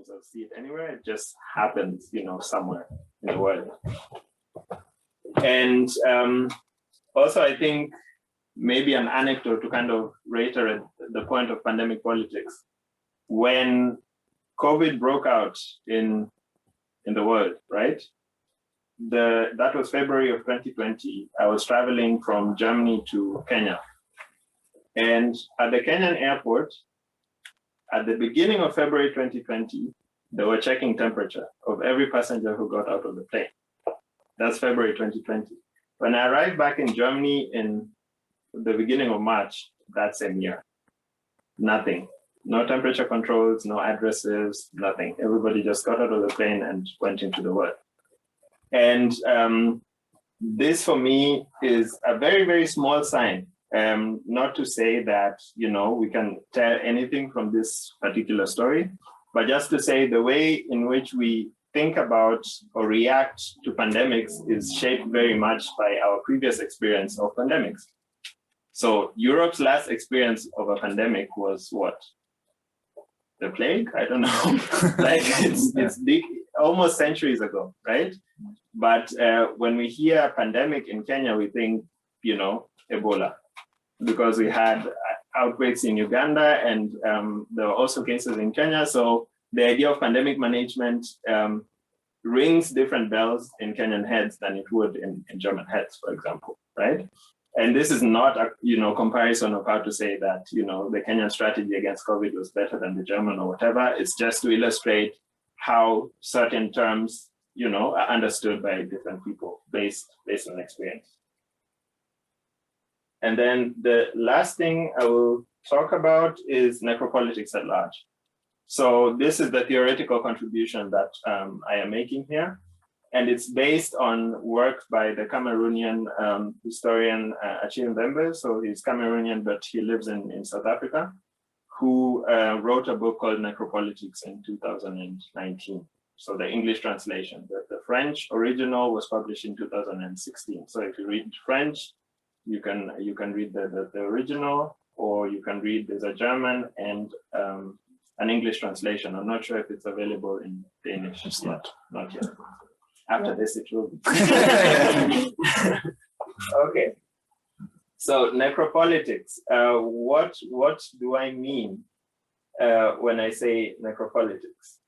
symptoms or see it anywhere. It just happens, somewhere in the world. And also, I think maybe an anecdote to kind of reiterate the point of pandemic politics. When COVID broke out in the world, right? That was February of 2020. I was traveling from Germany to Kenya. And at the Kenyan airport, at the beginning of February 2020, they were checking temperature of every passenger who got out of the plane. That's February 2020. When I arrived back in Germany in the beginning of March, that same year, nothing. No temperature controls, no addresses, nothing. Everybody just got out of the plane and went into the world. And this for me is a very, very small sign. Not to say that, we can tell anything from this particular story, but just to say the way in which we think about or react to pandemics is shaped very much by our previous experience of pandemics. So Europe's last experience of a pandemic was what? The plague? I don't know. Like it's big, almost centuries ago, right? But when we hear pandemic in Kenya, we think, Ebola, because we had outbreaks in Uganda and there were also cases in Kenya. So the idea of pandemic management rings different bells in Kenyan heads than it would in German heads, for example, right? And this is not a comparison of how to say that the Kenyan strategy against COVID was better than the German or whatever. It's just to illustrate how certain terms are understood by different people based on experience. And then the last thing I will talk about is necropolitics-at-large. So this is the theoretical contribution that I am making here. And it's based on work by the Cameroonian historian Achille Mbembe. So he's Cameroonian, but he lives in South Africa, who wrote a book called Necropolitics in 2019. So the English translation. The French original was published in 2016. So if you read French, you can read the original, or you can read, there's a German and an English translation. I'm not sure if it's available in Danish. It's not yet. After this, it will be. Okay. So necropolitics. What do I mean when I say necropolitics?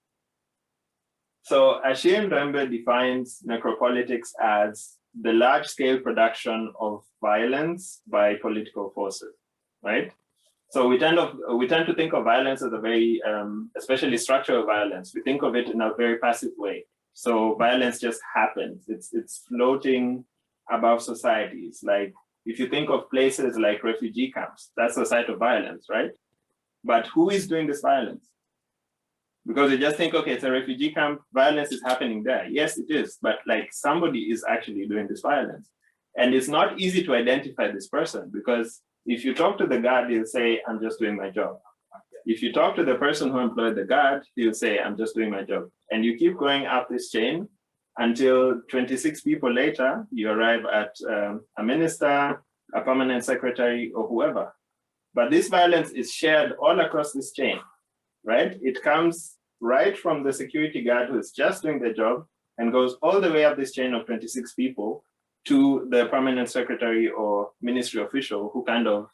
So Achille Mbembe defines necropolitics as the large-scale production of violence by political forces, right? So we tend to think of violence as a very, especially structural violence. We think of it in a very passive way. So violence just happens. It's floating above societies. Like if you think of places like refugee camps, that's a site of violence, right? But who is doing this violence? Because you just think, okay, it's a refugee camp, violence is happening there. Yes, it is, but like somebody is actually doing this violence. And it's not easy to identify this person, because if you talk to the guard, he'll say, I'm just doing my job. If you talk to the person who employed the guard, he'll say, I'm just doing my job. And you keep going up this chain until 26 people later, you arrive at a minister, a permanent secretary, or whoever. But this violence is shared all across this chain, right? It comes right from the security guard who is just doing the job and goes all the way up this chain of 26 people to the permanent secretary or ministry official who kind of,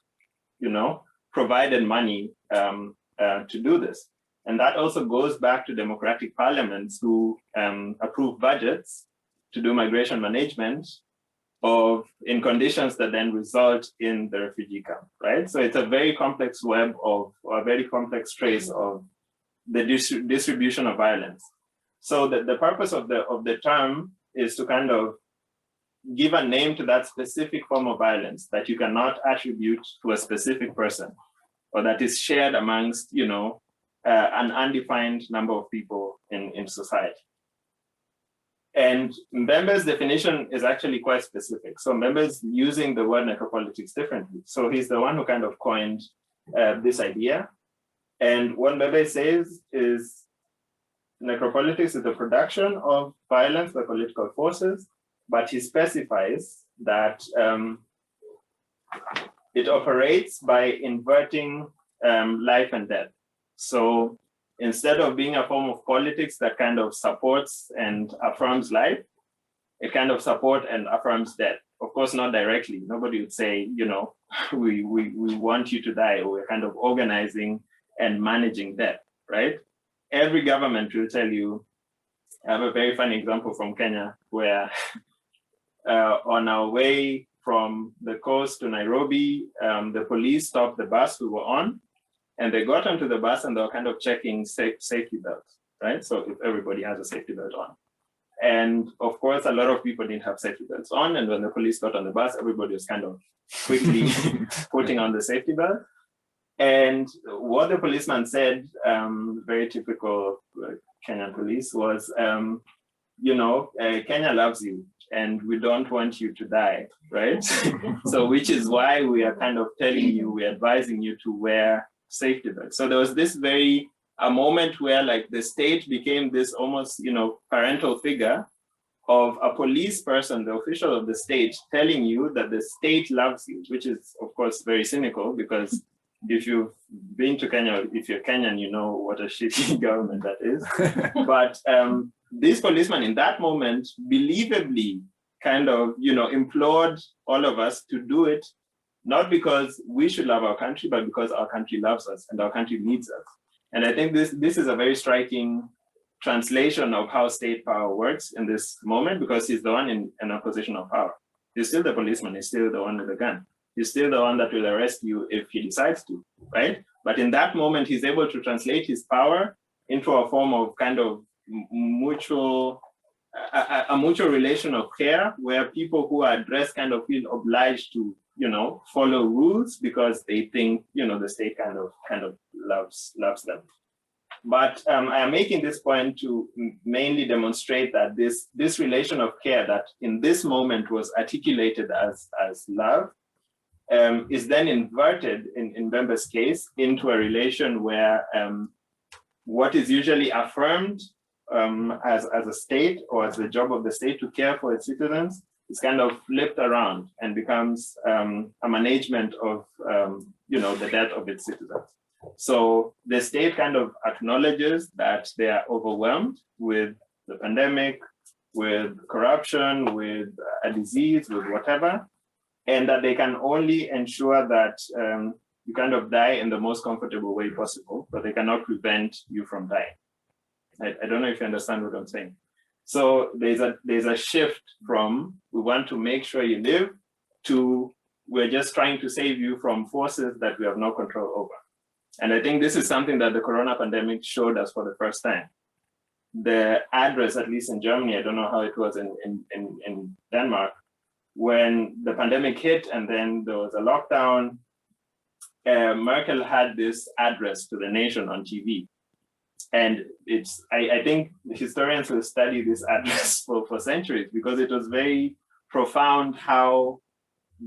provided money to do this. And that also goes back to democratic parliaments who approve budgets to do migration management in conditions that then result in the refugee camp, right? So it's a very complex web or a very complex trace of the distribution of violence. So the purpose of the term is to kind of give a name to that specific form of violence that you cannot attribute to a specific person, or that is shared amongst, an undefined number of people in society. And Mbembe's definition is actually quite specific. So Mbembe's using the word necropolitics differently. So he's the one who kind of coined this idea. And what Mbembe says is necropolitics is the production of violence by political forces, but he specifies that it operates by inverting life and death. So instead of being a form of politics that kind of supports and affirms life, it kind of supports and affirms death. Of course, not directly. Nobody would say, you know, we want you to die, or we're kind of organizing and managing death, right? Every government will tell you. I have a very funny example from Kenya where on our way from the coast to Nairobi, the police stopped the bus we were on, and they got onto the bus and they were kind of checking safety belts, right? So if everybody has a safety belt on. And of course, a lot of people didn't have safety belts on. And when the police got on the bus, everybody was kind of quickly putting on the safety belt. And what the policeman said, very typical Kenyan police, was, you know, Kenya loves you and we don't want you to die, right? So which is why we are kind of telling you, we're advising you to wear safety belts. So there was this a moment where like the state became this almost, you know, parental figure of a police person, the official of the state, telling you that the state loves you, which is of course very cynical, because if you've been to Kenya, if you're Kenyan, you know what a shitty government that is. But this policeman in that moment believably kind of, you know, implored all of us to do it, not because we should love our country, but because our country loves us and our country needs us. And I think this is a very striking translation of how state power works in this moment, because he's the one in a position of power. He's still the policeman, he's still the one with the gun. He's still the one that will arrest you if he decides to, right? But in that moment, he's able to translate his power into a form of kind of mutual relation of care, where people who are addressed kind of feel obliged to, you know, follow rules because they think, you know, the state kind of loves them. But I am making this point to mainly demonstrate that this relation of care that in this moment was articulated as love is then inverted in Mbembe's case into a relation where what is usually affirmed as a state, or as the job of the state to care for its citizens, is kind of flipped around and becomes a management of you know, the death of its citizens. So the state kind of acknowledges that they are overwhelmed with the pandemic, with corruption, with a disease, with whatever, and that they can only ensure that you kind of die in the most comfortable way possible, but they cannot prevent you from dying. I don't know if you understand what I'm saying. So there's a shift from we want to make sure you live to we're just trying to save you from forces that we have no control over. And I think this is something that the corona pandemic showed us for the first time. The address, at least in Germany, I don't know how it was in Denmark, when the pandemic hit and then there was a lockdown, Merkel had this address to the nation on TV. And I think historians will study this address for centuries, because it was very profound how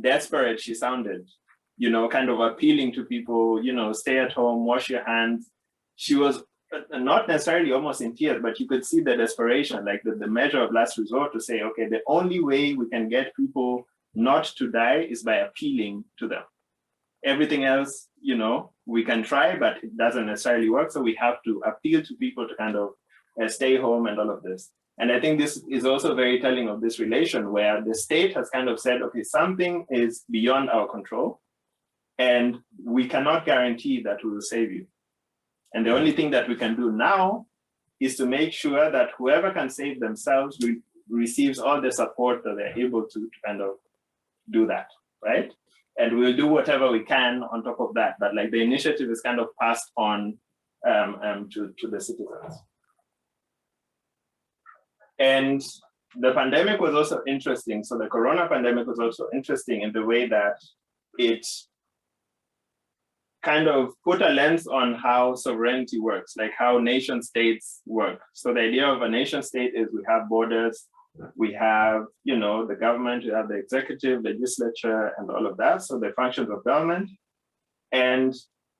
desperate she sounded, you know, kind of appealing to people, you know, stay at home, wash your hands. She was not necessarily almost in tears, but you could see the desperation, like the measure of last resort to say, okay, the only way we can get people not to die is by appealing to them. Everything else, you know, we can try, but it doesn't necessarily work. So we have to appeal to people to kind of stay home and all of this. And I think this is also very telling of this relation where the state has kind of said, okay, something is beyond our control and we cannot guarantee that we will save you. And the only thing that we can do now is to make sure that whoever can save themselves receives all the support that they're able to kind of do that, right? And we'll do whatever we can on top of that. But like the initiative is kind of passed on to the citizens. And the pandemic was also interesting. So the corona pandemic was also interesting in the way that it kind of put a lens on how sovereignty works, like how nation states work. So the idea of a nation state is we have borders, we have, you know, the government, we have the executive, legislature, and all of that. So the functions of government. And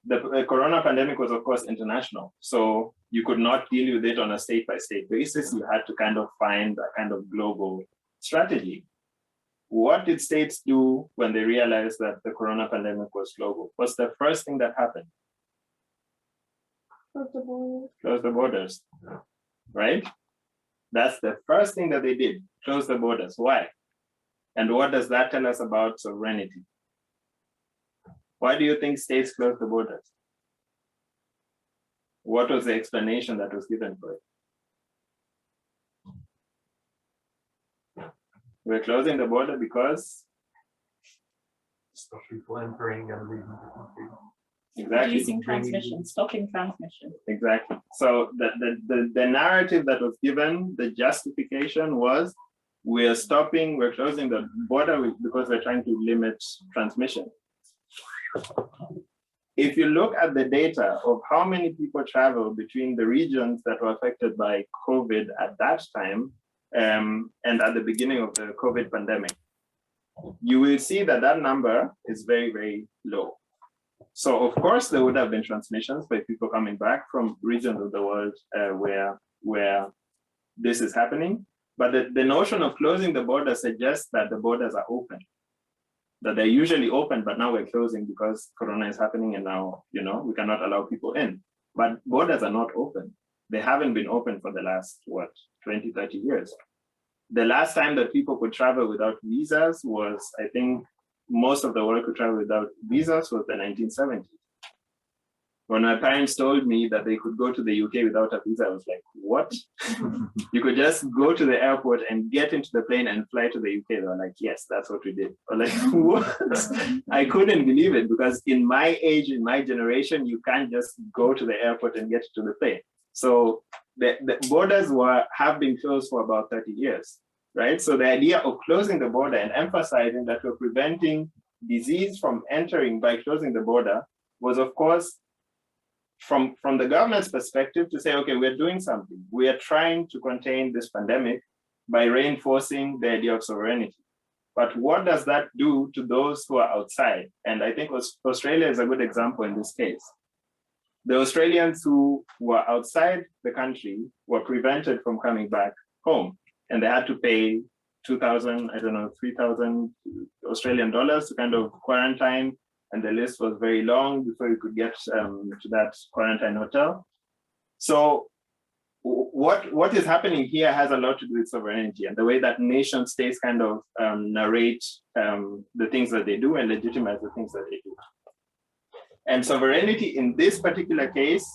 the corona pandemic was, of course, international. So you could not deal with it on a state-by-state basis. You had to kind of find a kind of global strategy. What did states do when they realized that the corona pandemic was global? What's the first thing that happened? Close the borders, right? That's the first thing that they did, close the borders. Why? And what does that tell us about sovereignty? Why do you think states closed the borders? What was the explanation that was given for it? We're closing the border because stop people entering and leaving the country. Exactly. Reducing transmission, stopping transmission. Exactly. So the narrative that was given, the justification was, we're closing the border because we're trying to limit transmission. If you look at the data of how many people travel between the regions that were affected by COVID at that time and at the beginning of the COVID pandemic, you will see that that number is very, very low. So of course there would have been transmissions by people coming back from regions of the world where this is happening. But the notion of closing the border suggests that the borders are open, that they're usually open, but now we're closing because Corona is happening and now, we cannot allow people in. But borders are not open. They haven't been open for the last, 20, 30 years. The last time that people could travel without visas was, I think, most of the world could travel without visas was the 1970s. When my parents told me that they could go to the UK without a visa, I was like, what? You could just go to the airport and get into the plane and fly to the UK. They were like, yes, that's what we did. I was like, what? I couldn't believe it, because in my age, in my generation, you can't just go to the airport and get to the plane. So the borders have been closed for about 30 years, right? So the idea of closing the border and emphasizing that we're preventing disease from entering by closing the border was, of course, from the government's perspective, to say, okay, we're doing something. We are trying to contain this pandemic by reinforcing the idea of sovereignty. But what does that do to those who are outside? And I think Australia is a good example in this case. The Australians who were outside the country were prevented from coming back home, and they had to pay 2,000, 3,000 Australian dollars to kind of quarantine. And the list was very long before you could get to that quarantine hotel. So what is happening here has a lot to do with sovereignty and the way that nation states kind of narrate the things that they do and legitimize the things that they do. And sovereignty in this particular case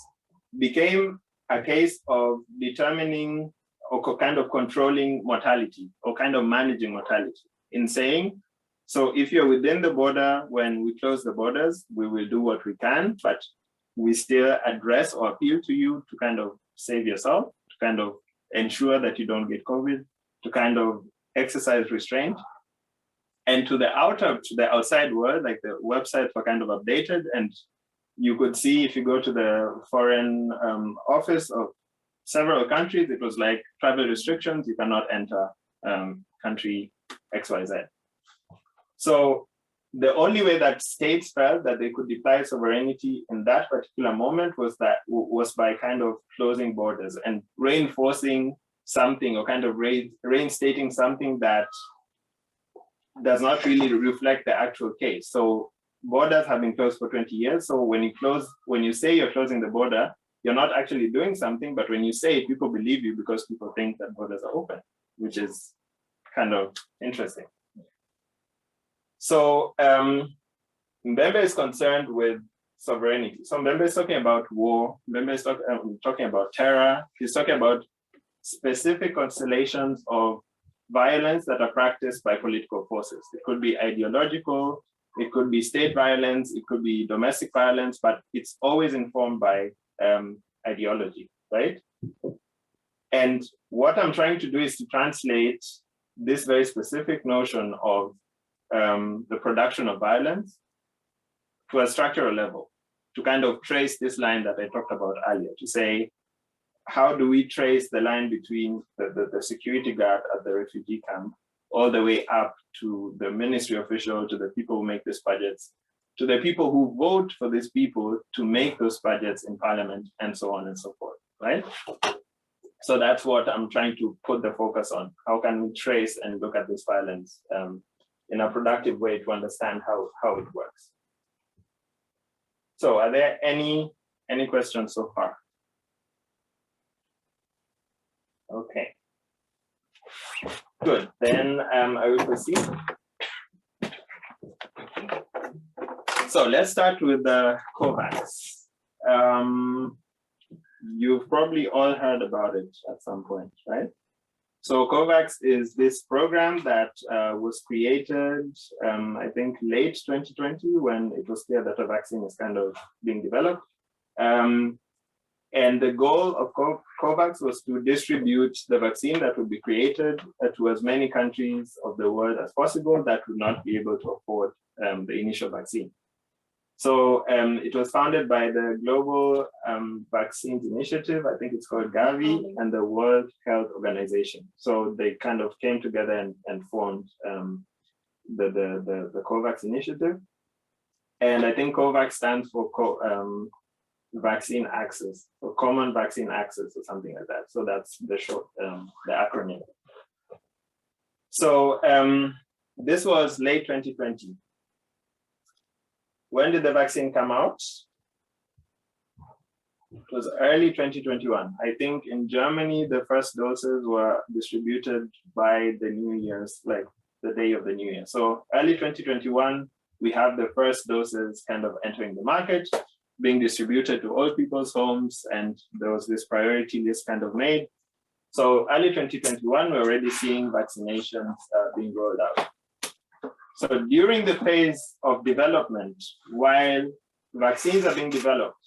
became a case of determining or kind of controlling mortality or kind of managing mortality, in saying, so if you're within the border, when we close the borders, we will do what we can, but we still address or appeal to you to kind of save yourself, to kind of ensure that you don't get COVID, to kind of exercise restraint. And to the outside world, like the websites were kind of updated, and you could see, if you go to the foreign office of several countries, it was like travel restrictions, you cannot enter country XYZ. So the only way that states felt that they could deploy sovereignty in that particular moment was by kind of closing borders and reinforcing something, or kind of reinstating something that does not really reflect the actual case. So borders have been closed for 20 years. So when you say you're closing the border, you're not actually doing something, but when you say it, people believe you because people think that borders are open, which is kind of interesting. So Mbembe is concerned with sovereignty. So Mbembe is talking about war. Mbembe is talking about terror. He's talking about specific constellations of violence that are practiced by political forces. It could be ideological, it could be state violence, it could be domestic violence, but it's always informed by ideology, right? And what I'm trying to do is to translate this very specific notion of the production of violence to a structural level, to kind of trace this line that I talked about earlier, to say, how do we trace the line between the security guard at the refugee camp all the way up to the ministry official, to the people who make these budgets, to the people who vote for these people to make those budgets in parliament, and so on and so forth, right? So that's what I'm trying to put the focus on. How can we trace and look at this violence in a productive way to understand how it works? So are there any questions so far? Okay. Good. Then I will proceed. So let's start with the Covax. You've probably all heard about it at some point, right? So Covax is this program that was created, I think, late 2020, when it was clear that a vaccine is kind of being developed. And the goal of Covax was to distribute the vaccine that would be created to as many countries of the world as possible that would not be able to afford the initial vaccine. So it was founded by the Global Vaccines Initiative, I think it's called Gavi, and the World Health Organization. So they kind of came together and formed the Covax initiative. And I think Covax stands for vaccine access, or common vaccine access, or something like that. So that's the short, the acronym. So this was late 2020. When did the vaccine come out? It was early 2021. I think in Germany, the first doses were distributed by the New Year's, like the day of the New Year. So early 2021, we have the first doses kind of entering the market, being distributed to all people's homes, and there was this priority list kind of made. So early 2021, we're already seeing vaccinations being rolled out. So during the phase of development, while vaccines are being developed,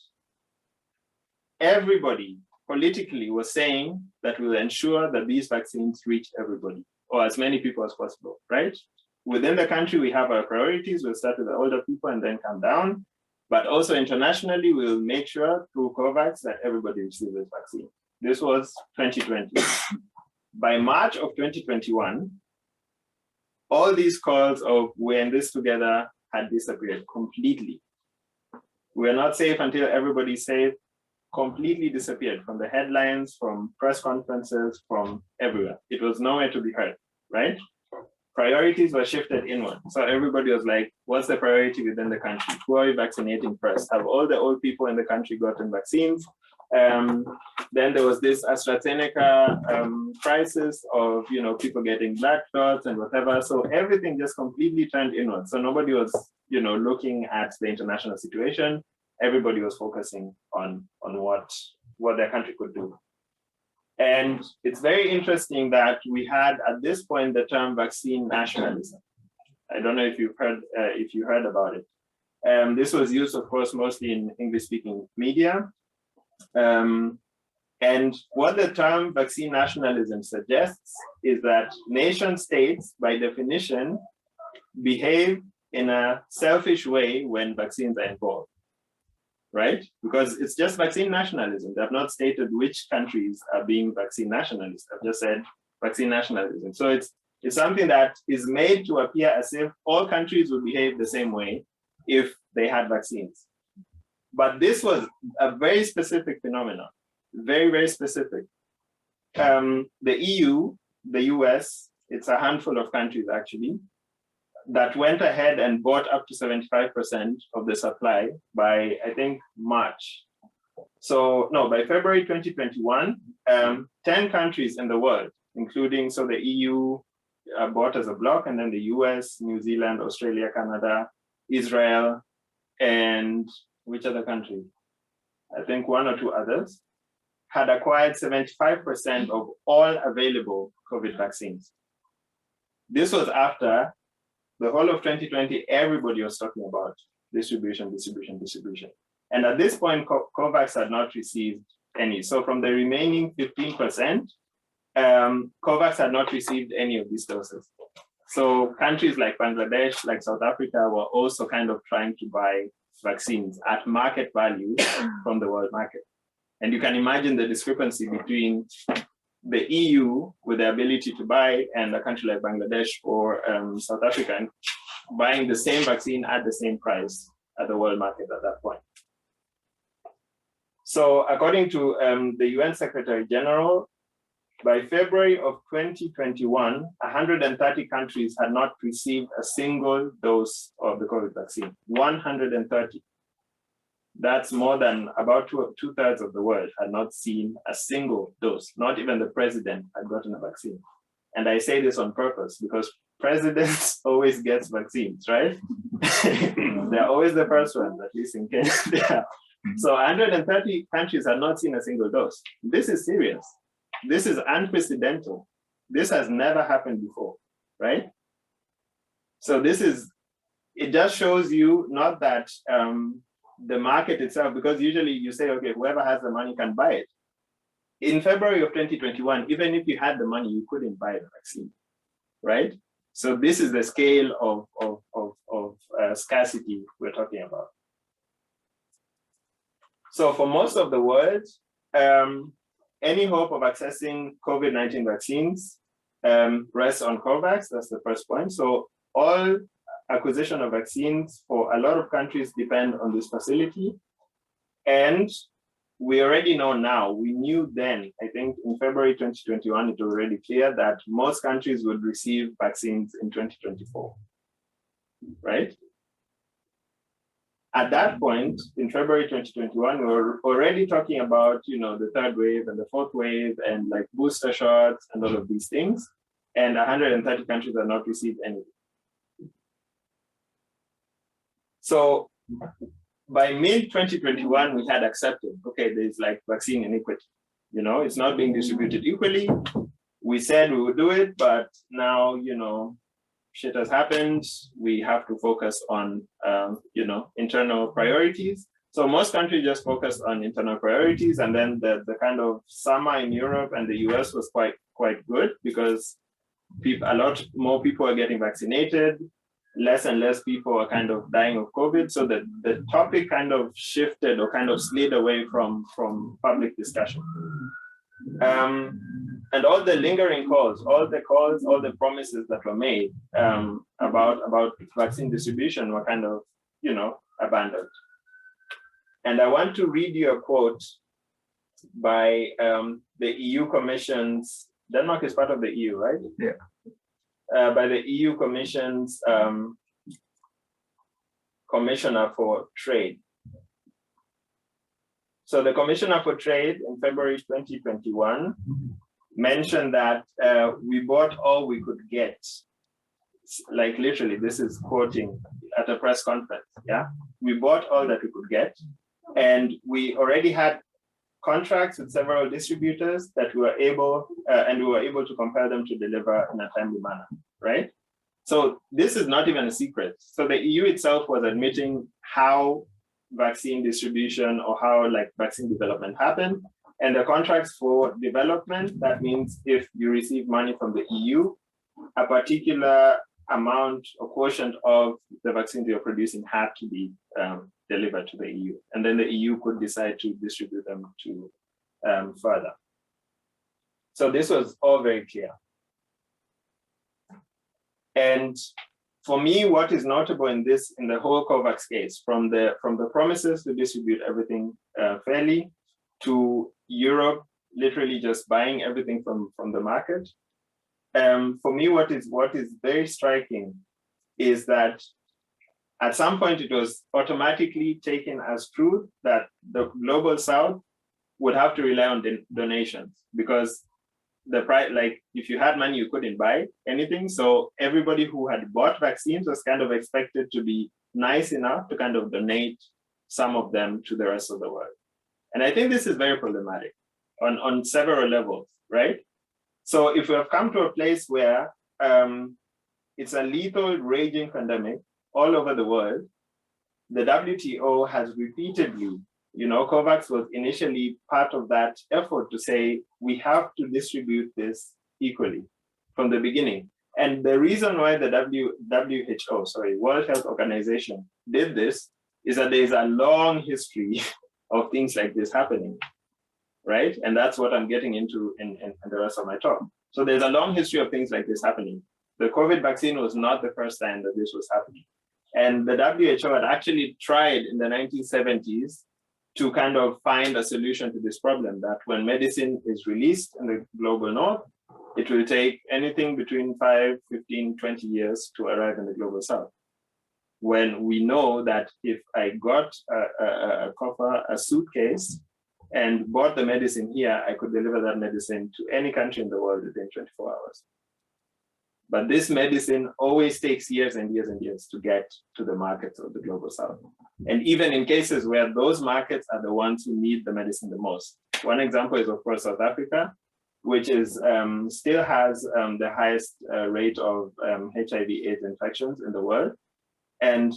everybody politically was saying that we'll ensure that these vaccines reach everybody, or as many people as possible, right? Within the country, we have our priorities. We'll start with the older people and then come down. But also internationally, we'll make sure through Covax that everybody receives this vaccine. This was 2020. By March of 2021, all these calls of we're in this together had disappeared completely. We're not safe until everybody's safe, completely disappeared from the headlines, from press conferences, from everywhere. It was nowhere to be heard, right? Priorities were shifted inward. So everybody was like, what's the priority within the country? Who are we vaccinating first? Have all the old people in the country gotten vaccines? Then there was this AstraZeneca crisis of, people getting blood clots and whatever. So everything just completely turned inward. So nobody was, looking at the international situation. Everybody was focusing on what their country could do. And it's very interesting that we had at this point the term vaccine nationalism. I don't know if you heard about it. This was used, of course, mostly in English-speaking media. And what the term vaccine nationalism suggests is that nation states, by definition, behave in a selfish way when vaccines are involved. Right? Because it's just vaccine nationalism. They have not stated which countries are being vaccine nationalists. I've just said vaccine nationalism. So it's something that is made to appear as if all countries would behave the same way if they had vaccines. But this was a very specific phenomenon, very, very specific. The EU, the US, it's a handful of countries actually, that went ahead and bought up to 75% of the supply by, I think, March. So, no, by February 2021, 10 countries in the world, including, so the EU bought as a bloc, and then the US, New Zealand, Australia, Canada, Israel, and which other country? I think one or two others, had acquired 75% of all available COVID vaccines. This was after the whole of 2020, everybody was talking about distribution. And at this point, Covax had not received any. So from the remaining 15%, Covax had not received any of these doses. So countries like Bangladesh, like South Africa, were also kind of trying to buy vaccines at market value from the world market. And you can imagine the discrepancy between the EU with the ability to buy and a country like Bangladesh or South Africa buying the same vaccine at the same price at the world market at that point. So according to the UN Secretary General, by February of 2021, 130 countries had not received a single dose of the COVID vaccine, 130. That's more than about two-thirds of the world had not seen a single dose. Not even the president had gotten a vaccine. And I say this on purpose because presidents always get vaccines, right? They're always the first ones, at least in Kenya. So 130 countries have not seen a single dose. This is serious. This is unprecedented. This has never happened before, right? So it just shows you not that the market itself, because usually you say, okay, whoever has the money can buy it. In February of 2021, even if you had the money, you couldn't buy the vaccine, right? So this is the scale of scarcity we're talking about. So for most of the world, any hope of accessing COVID-19 vaccines rests on Covax. That's the first point. So all acquisition of vaccines for a lot of countries depend on this facility. And we already know now, we knew then, I think in February 2021, it was already clear that most countries would receive vaccines in 2024, right? At that point, in February 2021, we were already talking about, the third wave and the fourth wave and like booster shots and all of these things. And 130 countries have not received anything. So by mid-2021, we had accepted, okay, there's like vaccine inequity. It's not being distributed equally. We said we would do it, but now, shit has happened. We have to focus on, internal priorities. So most countries just focused on internal priorities, and then the kind of summer in Europe and the US was quite good because a lot more people are getting vaccinated. Less and less people are kind of dying of COVID. So the topic kind of shifted or kind of slid away from public discussion. And all the lingering calls, all the promises that were made about vaccine distribution were kind of, abandoned. And I want to read you a quote by the EU Commission's, Denmark is part of the EU, right? Yeah. By the EU Commission's Commissioner for Trade. So the Commissioner for Trade in February 2021 mentioned that we bought all we could get. Like literally, this is quoting at a press conference, yeah? We bought all that we could get, and we already had contracts with several distributors that we were able, to compel them to deliver in a timely manner, right? So this is not even a secret. So the EU itself was admitting how vaccine distribution or how vaccine development happened. And the contracts for development, that means if you receive money from the EU, a particular amount or quotient of the vaccines you're producing had to be delivered to the EU. And then the EU could decide to distribute them to further. So this was all very clear. And for me, what is notable in the whole Covax case, from the promises to distribute everything fairly to Europe literally just buying everything from the market, for me, what is very striking is that at some point it was automatically taken as truth that the global South would have to rely on donations because the price, if you had money, you couldn't buy anything. So everybody who had bought vaccines was kind of expected to be nice enough to kind of donate some of them to the rest of the world. And I think this is very problematic on several levels, right? So if we have come to a place where it's a lethal, raging pandemic all over the world, the WTO has repeatedly, Covax was initially part of that effort to say, we have to distribute this equally from the beginning. And the reason why the World Health Organization did this is that there's a long history of things like this happening, right? And that's what I'm getting into in the rest of my talk. So there's a long history of things like this happening. The COVID vaccine was not the first time that this was happening. And the WHO had actually tried in the 1970s to kind of find a solution to this problem, that when medicine is released in the global north, it will take anything between 5, 15, 20 years to arrive in the global south. when we know that if I got a suitcase and bought the medicine here, I could deliver that medicine to any country in the world within 24 hours. But this medicine always takes years and years and years to get to the markets of the global south. And even in cases where those markets are the ones who need the medicine the most. One example is, of course, South Africa, which is still has the highest rate of HIV/AIDS infections in the world. And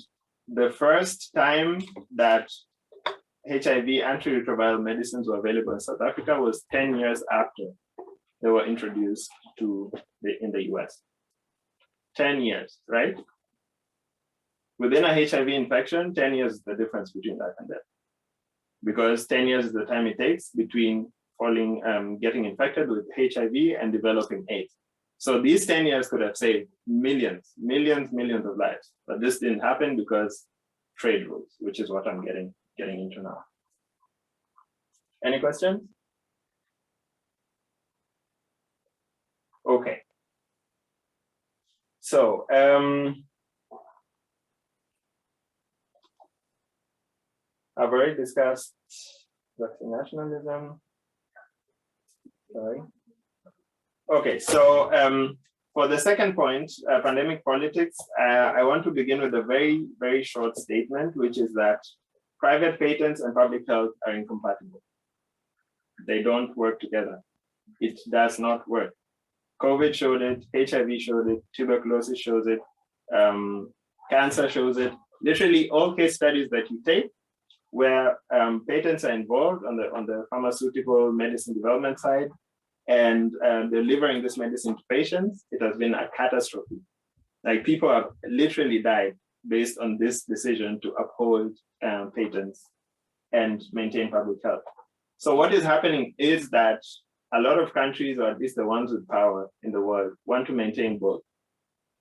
the first time that HIV antiretroviral medicines were available in South Africa was 10 years after they were introduced in the US. 10 years, right? Within a HIV infection, 10 years is the difference between life and death. Because 10 years is the time it takes between getting infected with HIV and developing AIDS. So these 10 years could have saved millions of lives. But this didn't happen because trade rules, which is what I'm getting into now. Any questions? Okay. So, I've already discussed vaccine nationalism. Sorry. Okay, so for the second point, pandemic politics, I want to begin with a very, very short statement, which is that private patents and public health are incompatible. They don't work together. It does not work. COVID showed it, HIV showed it, tuberculosis shows it, cancer shows it. Literally all case studies that you take where patents are involved on the pharmaceutical medicine development side and delivering this medicine to patients, it has been a catastrophe. Like people have literally died based on this decision to uphold patents and maintain public health. So what is happening is that a lot of countries, or at least the ones with power in the world, want to maintain both.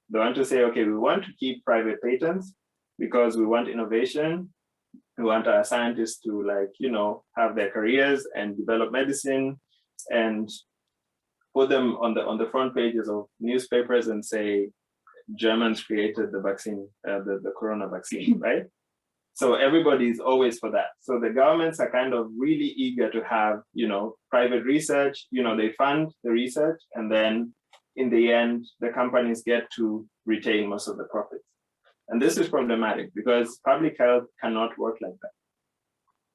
They want to say, okay, we want to keep private patents because we want innovation. We want our scientists to have their careers and develop medicine and put them on the front pages of newspapers and say, Germans created the vaccine, the corona vaccine, right? So everybody is always for that. So the governments are kind of really eager to have, private research, they fund the research, and then in the end, the companies get to retain most of the profits. And this is problematic because public health cannot work like that.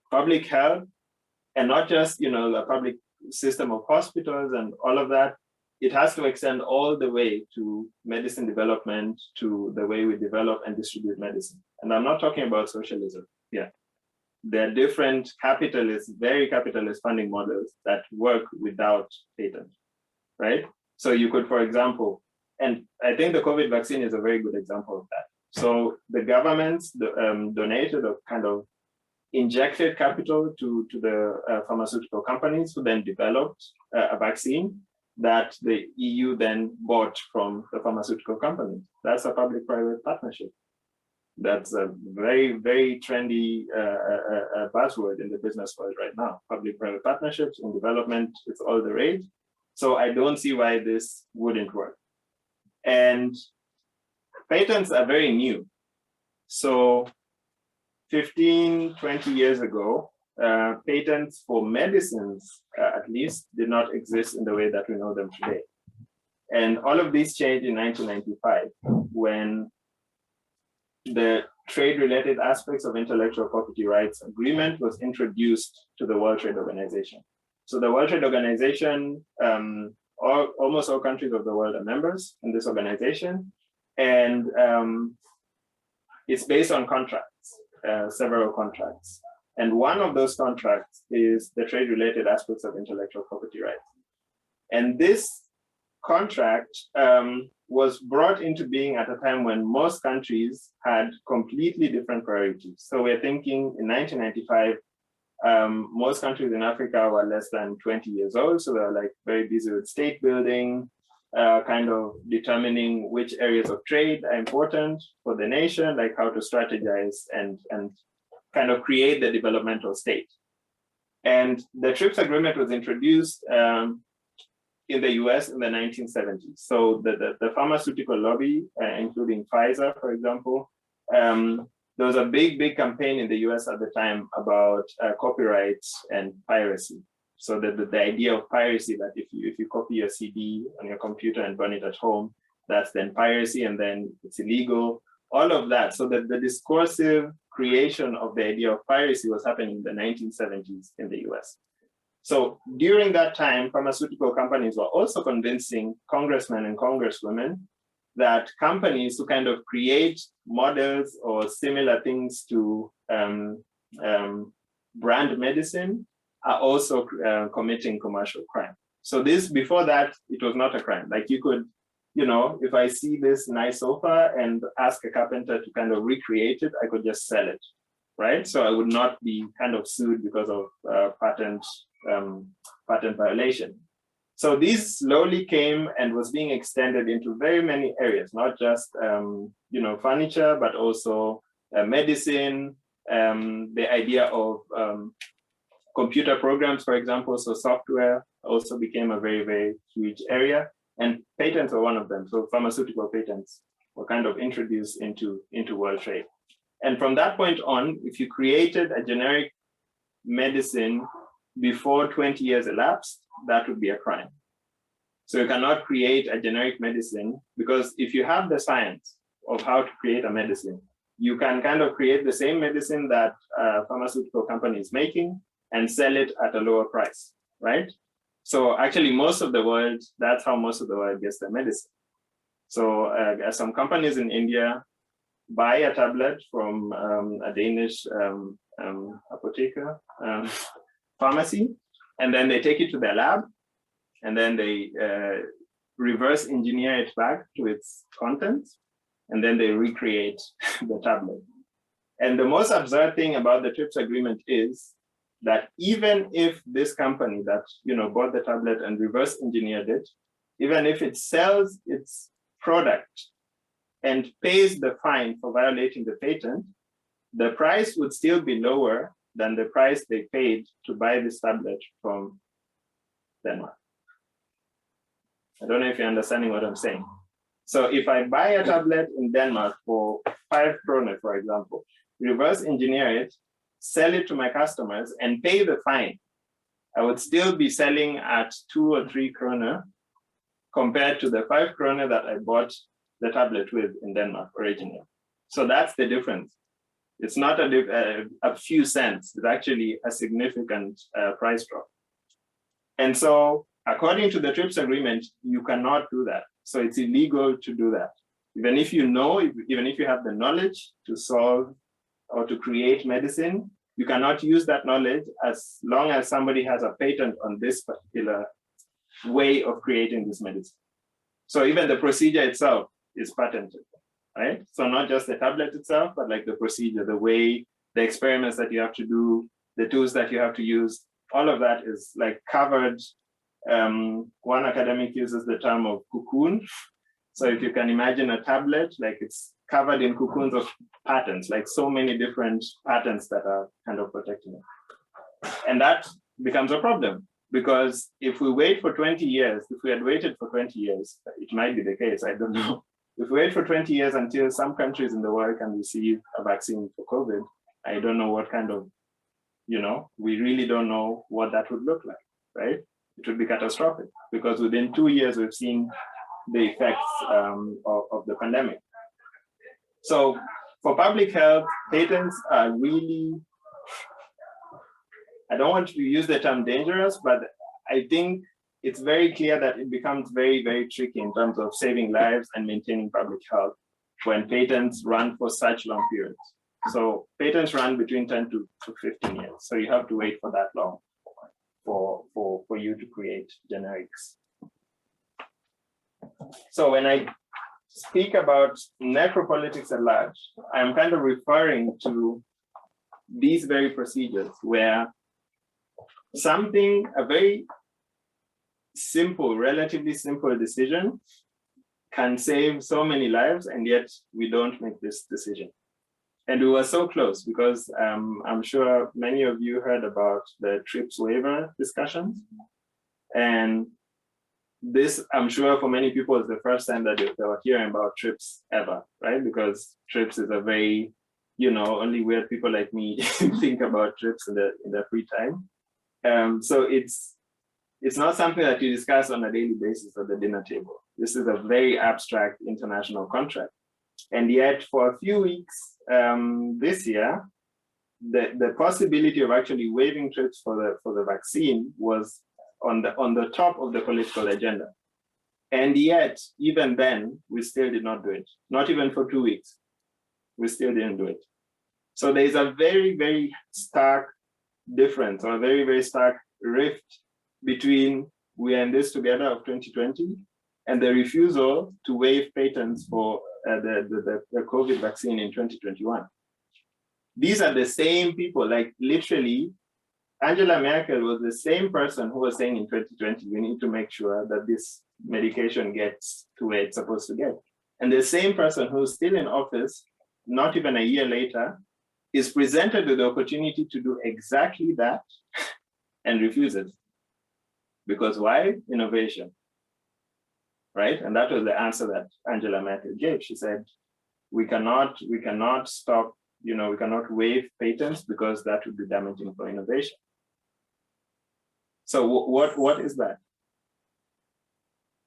Public health, and not just, the public system of hospitals and all of that, it has to extend all the way to medicine development, to the way we develop and distribute medicine. And I'm not talking about socialism here. There are different very capitalist funding models that work without patent, right? So you could, for example, and I think the COVID vaccine is a very good example of that. So the governments donated or kind of injected capital to the pharmaceutical companies who then developed a vaccine that the EU then bought from the pharmaceutical companies. That's a public-private partnership. That's a very, very trendy buzzword in the business world right now. Public-private partnerships in development, it's all the rage. So I don't see why this wouldn't work. And patents are very new. So 15, 20 years ago, patents for medicines, at least, did not exist in the way that we know them today. And all of these changed in 1995 when the trade-related aspects of intellectual property rights agreement was introduced to the World Trade Organization. So the World Trade Organization, almost all countries of the world are members in this organization, and it's based on contracts, several contracts. And one of those contracts is the trade-related aspects of intellectual property rights. And this contract was brought into being at a time when most countries had completely different priorities. So we're thinking in 1995, most countries in Africa were less than 20 years old. So they were very busy with state building, kind of determining which areas of trade are important for the nation, like how to strategize and kind of create the developmental state. And the TRIPS agreement was introduced in the US in the 1970s. So the pharmaceutical lobby, including Pfizer, for example, there was a big campaign in the US at the time about copyright and piracy. So the idea of piracy, that if you copy your CD on your computer and burn it at home, that's then piracy, and then it's illegal, all of that. So the discursive creation of the idea of piracy was happening in the 1970s in the US. So during that time, pharmaceutical companies were also convincing congressmen and congresswomen that companies who kind of create models or similar things to brand medicine are also committing commercial crime. So this, before that, it was not a crime. Like you could, you know, if I see this nice sofa and ask a carpenter to kind of recreate it, I could just sell it, right? So I would not be kind of sued because of patent violation. So this slowly came and was being extended into very many areas, not just you know, furniture, but also medicine, the idea of computer programs, for example. So software also became a very huge area, and patents were one of them. So pharmaceutical patents were kind of introduced into world trade. And from that point on, if you created a generic medicine before 20 years elapsed, that would be a crime. So you cannot create a generic medicine, because if you have the science of how to create a medicine, you can kind of create the same medicine that a pharmaceutical company is making and sell it at a lower price, right? So actually most of the world, that's how most of the world gets their medicine. So some companies in India buy a tablet from a Danish apotheker pharmacy, and then they take it to their lab, and then they reverse engineer it back to its contents, and then they recreate the tablet. And the most absurd thing about the TRIPS agreement is that even if this company that, you know, bought the tablet and reverse engineered it, even if it sells its product and pays the fine for violating the patent, the price would still be lower than the price they paid to buy this tablet from Denmark. I don't know if you're understanding what I'm saying. So if I buy a tablet in Denmark for 5 kroner, for example, reverse engineer it, sell it to my customers and pay the fine, I would still be selling at 2 or 3 kroner compared to the 5 kroner that I bought the tablet with in Denmark originally. So that's the difference. It's not a few cents, it's actually a significant price drop. And so according to the TRIPS agreement, you cannot do that. So it's illegal to do that. Even if you know, even if you have the knowledge to solve or to create medicine, you cannot use that knowledge as long as somebody has a patent on this particular way of creating this medicine. So even the procedure itself is patented, right? So not just the tablet itself, but like the procedure, the way, the experiments that you have to do, the tools that you have to use, all of that is like covered. One academic uses the term of cocoon. So if you can imagine a tablet, like it's covered in cocoons of patents, like so many different patents that are kind of protecting it. And that becomes a problem, because if we wait for 20 years, if we had waited for 20 years, it might be the case, I don't know. If we wait for 20 years until some countries in the world can receive a vaccine for COVID, I don't know what kind of, you know, we really don't know what that would look like, right? It would be catastrophic, because within 2 years, we've seen the effects of the pandemic. So for public health, patents are really, I don't want to use the term dangerous, but I think it's very clear that it becomes very tricky in terms of saving lives and maintaining public health when patents run for such long periods. So patents run between 10 to 15 years. So you have to wait for that long for you to create generics. So when I speak about necropolitics-at-large, I'm kind of referring to these very procedures where something, a very simple, relatively simple decision can save so many lives, and yet we don't make this decision. And we were so close, because I'm sure many of you heard about the TRIPS waiver discussions. And this, I'm sure for many people, is the first time that they were hearing about TRIPS ever, right? Because TRIPS is a very, only weird people like me think about TRIPS in their free time. So it's not something that you discuss on a daily basis at the dinner table. This is a very abstract international contract. And yet for a few weeks this year, the possibility of actually waiving TRIPS for the vaccine was on the top of the political agenda. And yet, even then, we still did not do it. Not even for 2 weeks. We still didn't do it. So there is a very, very stark difference, or a very, very stark rift between we are in this together of 2020 and the refusal to waive patents for the COVID vaccine in 2021. These are the same people, like literally, Angela Merkel was the same person who was saying in 2020, we need to make sure that this medication gets to where it's supposed to get. And the same person who's still in office, not even a year later, is presented with the opportunity to do exactly that and refuses. Because why? Innovation, right? And that was the answer that Angela Merkel gave. She said, we cannot stop, we cannot waive patents because that would be damaging for innovation. So what is that?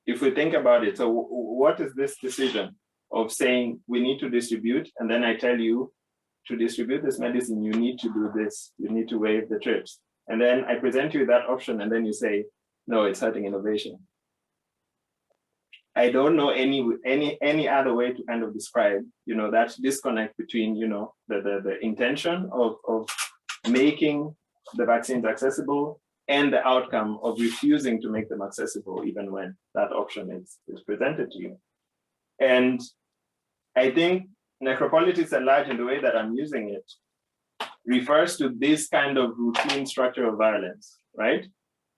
If we think about it, so what is this decision of saying we need to distribute, and then I tell you to distribute this medicine, you need to do this, you need to waive the TRIPS. And then I present you that option, and then you say, no, it's hurting innovation. I don't know any other way to kind of describe, that disconnect between, the intention of making the vaccines accessible and the outcome of refusing to make them accessible, even when that option is presented to you. And I think Necropolitics-at-large, in the way that I'm using it, refers to this kind of routine structure of violence, right?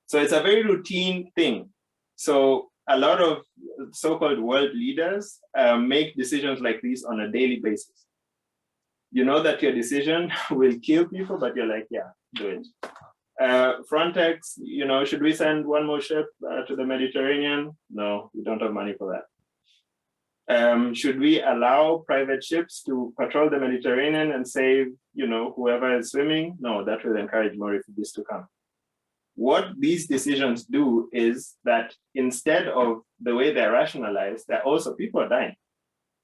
So it's a very routine thing. So a lot of so-called world leaders make decisions like this on a daily basis. You know that your decision will kill people, but you're like, yeah, do it. Frontex, should we send one more ship to the Mediterranean? No, we don't have money for that. Should we allow private ships to patrol the Mediterranean and save, whoever is swimming? No, that will encourage more refugees to come. What these decisions do is that instead of the way they're rationalized, people are dying.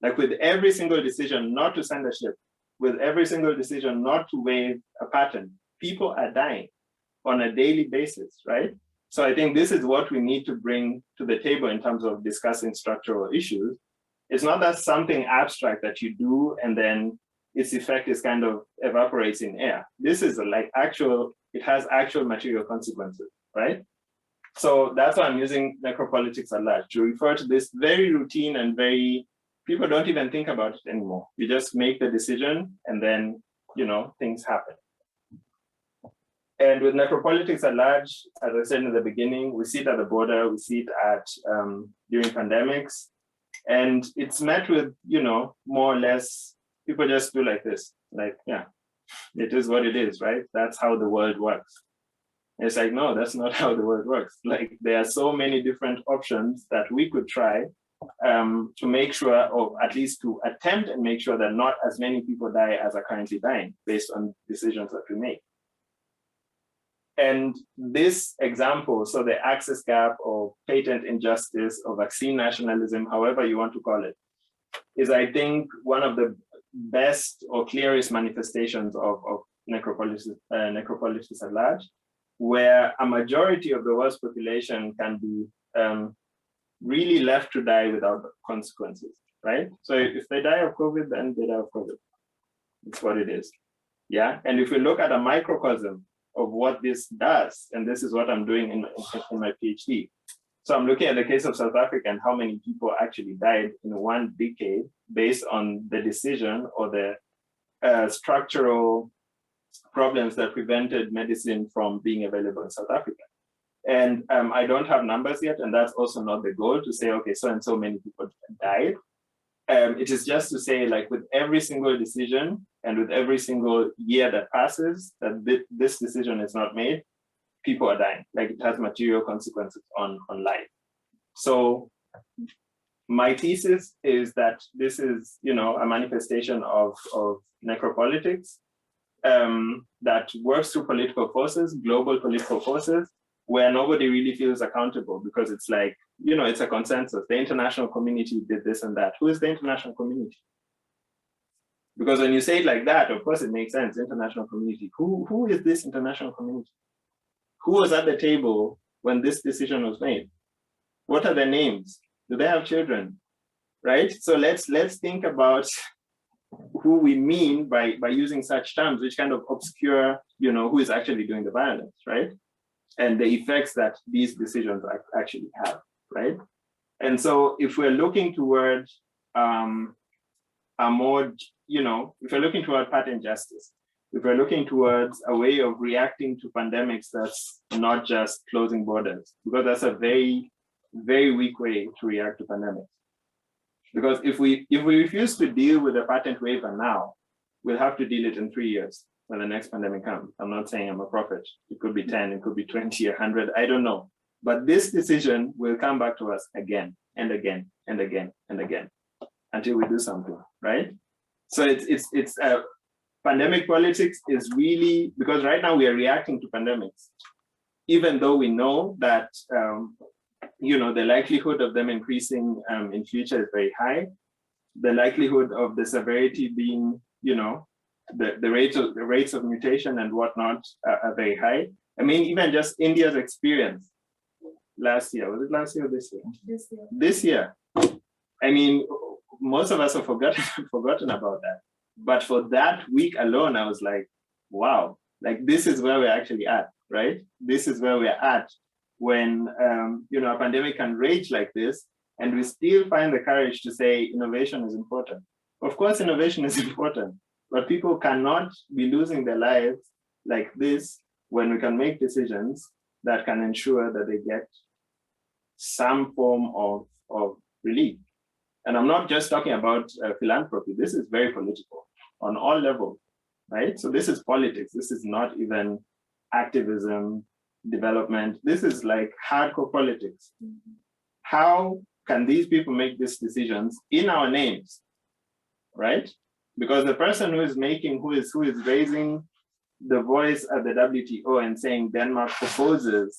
Like with every single decision not to send a ship, with every single decision not to waive a patent, people are dying on a daily basis, right? So I think this is what we need to bring to the table in terms of discussing structural issues. It's not that something abstract that you do and then its effect is kind of evaporates in air. This is like it has actual material consequences, right? So that's why I'm using Necropolitics-at-large to refer to this very routine and people don't even think about it anymore. You just make the decision and then, things happen. And with Necropolitics-at-large, as I said in the beginning, we see it at the border, we see it during pandemics, and it's met with, more or less, people just do like this, like, yeah, it is what it is, right? That's how the world works. And it's like, no, that's not how the world works. Like, there are so many different options that we could try to make sure, or at least to attempt and make sure that not as many people die as are currently dying based on decisions that we make. And this example, so the access gap or patent injustice or vaccine nationalism, however you want to call it, is, I think, one of the best or clearest manifestations of Necropolitics-at-large, where a majority of the world's population can be really left to die without consequences, right? So if they die of COVID, then they die of COVID. It's what it is, yeah? And if we look at a microcosm of what this does, and this is what I'm doing in my PhD. So I'm looking at the case of South Africa and how many people actually died in one decade based on the decision or the structural problems that prevented medicine from being available in South Africa. And I don't have numbers yet, and that's also not the goal to say, okay, so and so many people died. It is just to say, like, with every single decision and with every single year that passes, that this decision is not made, people are dying. Like, it has material consequences on life. So my thesis is that this is, a manifestation of necropolitics that works through political forces, global political forces, where nobody really feels accountable because it's like, it's a consensus. The international community did this and that. Who is the international community? Because when you say it like that, of course it makes sense, international community. Who is this international community? Who was at the table when this decision was made? What are their names? Do they have children? Right? So let's think about who we mean by using such terms, which kind of obscure, who is actually doing the violence, right? And the effects that these decisions actually have, right? And so if we're looking toward a more, if we're looking toward pattern justice, if we're looking towards a way of reacting to pandemics that's not just closing borders, because that's a very, very weak way to react to pandemics. Because if we refuse to deal with the patent waiver now, we'll have to deal it in 3 years when the next pandemic comes. I'm not saying I'm a prophet. It could be 10, it could be 20, 100, I don't know. But this decision will come back to us again and again and again and again until we do something, right? So it's pandemic politics is really, because right now we are reacting to pandemics, even though we know that the likelihood of them increasing in future is very high. The likelihood of the severity being, the rates of mutation and whatnot are very high. I mean, even just India's experience last year, was it last year or this year? This year. This year. I mean, most of us have forgotten about that. But for that week alone, I was like, wow, like this is where we're actually at, right? This is where we're at when, a pandemic can rage like this, and we still find the courage to say innovation is important. Of course, innovation is important, but people cannot be losing their lives like this when we can make decisions that can ensure that they get some form of relief. And I'm not just talking about philanthropy. This is very political on all levels, right? So this is politics. This is not even activism, development. This is like hardcore politics. How can these people make these decisions in our names, right? Because the person who is raising the voice at the WTO and saying Denmark proposes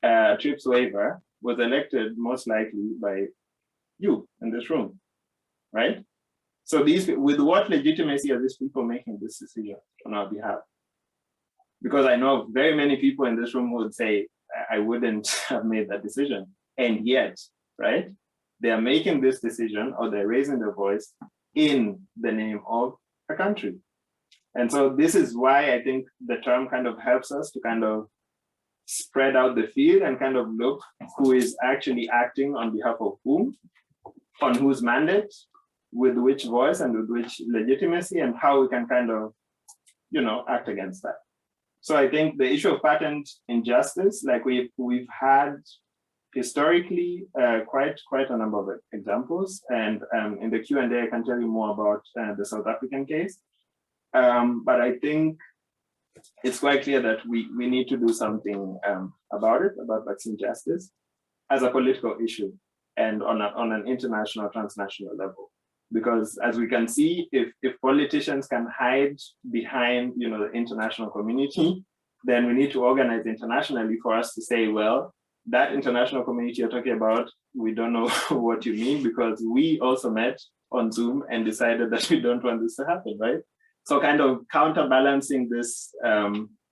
a TRIPS waiver was elected most likely by you in this room, right? So with what legitimacy are these people making this decision on our behalf? Because I know very many people in this room who would say, I wouldn't have made that decision. And yet, right, they are making this decision or they're raising their voice in the name of a country. And so this is why I think the term kind of helps us to kind of spread out the field and kind of look who is actually acting on behalf of whom, on whose mandate, with which voice and with which legitimacy, and how we can kind of, act against that. So I think the issue of patent injustice, like we've had historically quite a number of examples, and in the Q&A I can tell you more about the South African case. But I think it's quite clear that we need to do something about vaccine justice as a political issue and on an international, transnational level. Because as we can see, if politicians can hide behind the international community, then we need to organize internationally for us to say, well, that international community you're talking about, we don't know what you mean, because we also met on Zoom and decided that we don't want this to happen, right? So kind of counterbalancing this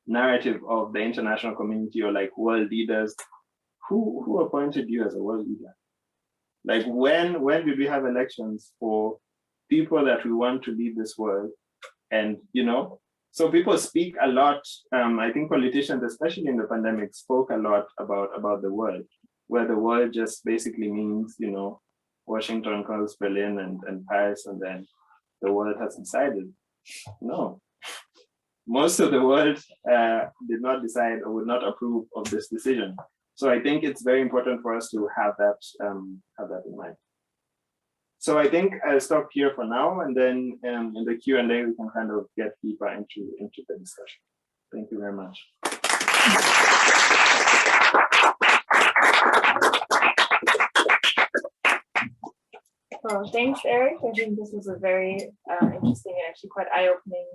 narrative of the international community or like world leaders. Who appointed you as a world leader? Like when did we have elections for people that we want to lead this world? And so people speak a lot. I think politicians, especially in the pandemic, spoke a lot about the world, where the world just basically means, Washington calls Berlin and Paris, and then the world has decided. No, most of the world did not decide or would not approve of this decision. So I think it's very important for us to have that in mind. So I think I'll stop here for now, and then in the Q&A we can kind of get deeper into the discussion. Thank you very much. Well, thanks, Eric. I think this was a very interesting and actually quite eye-opening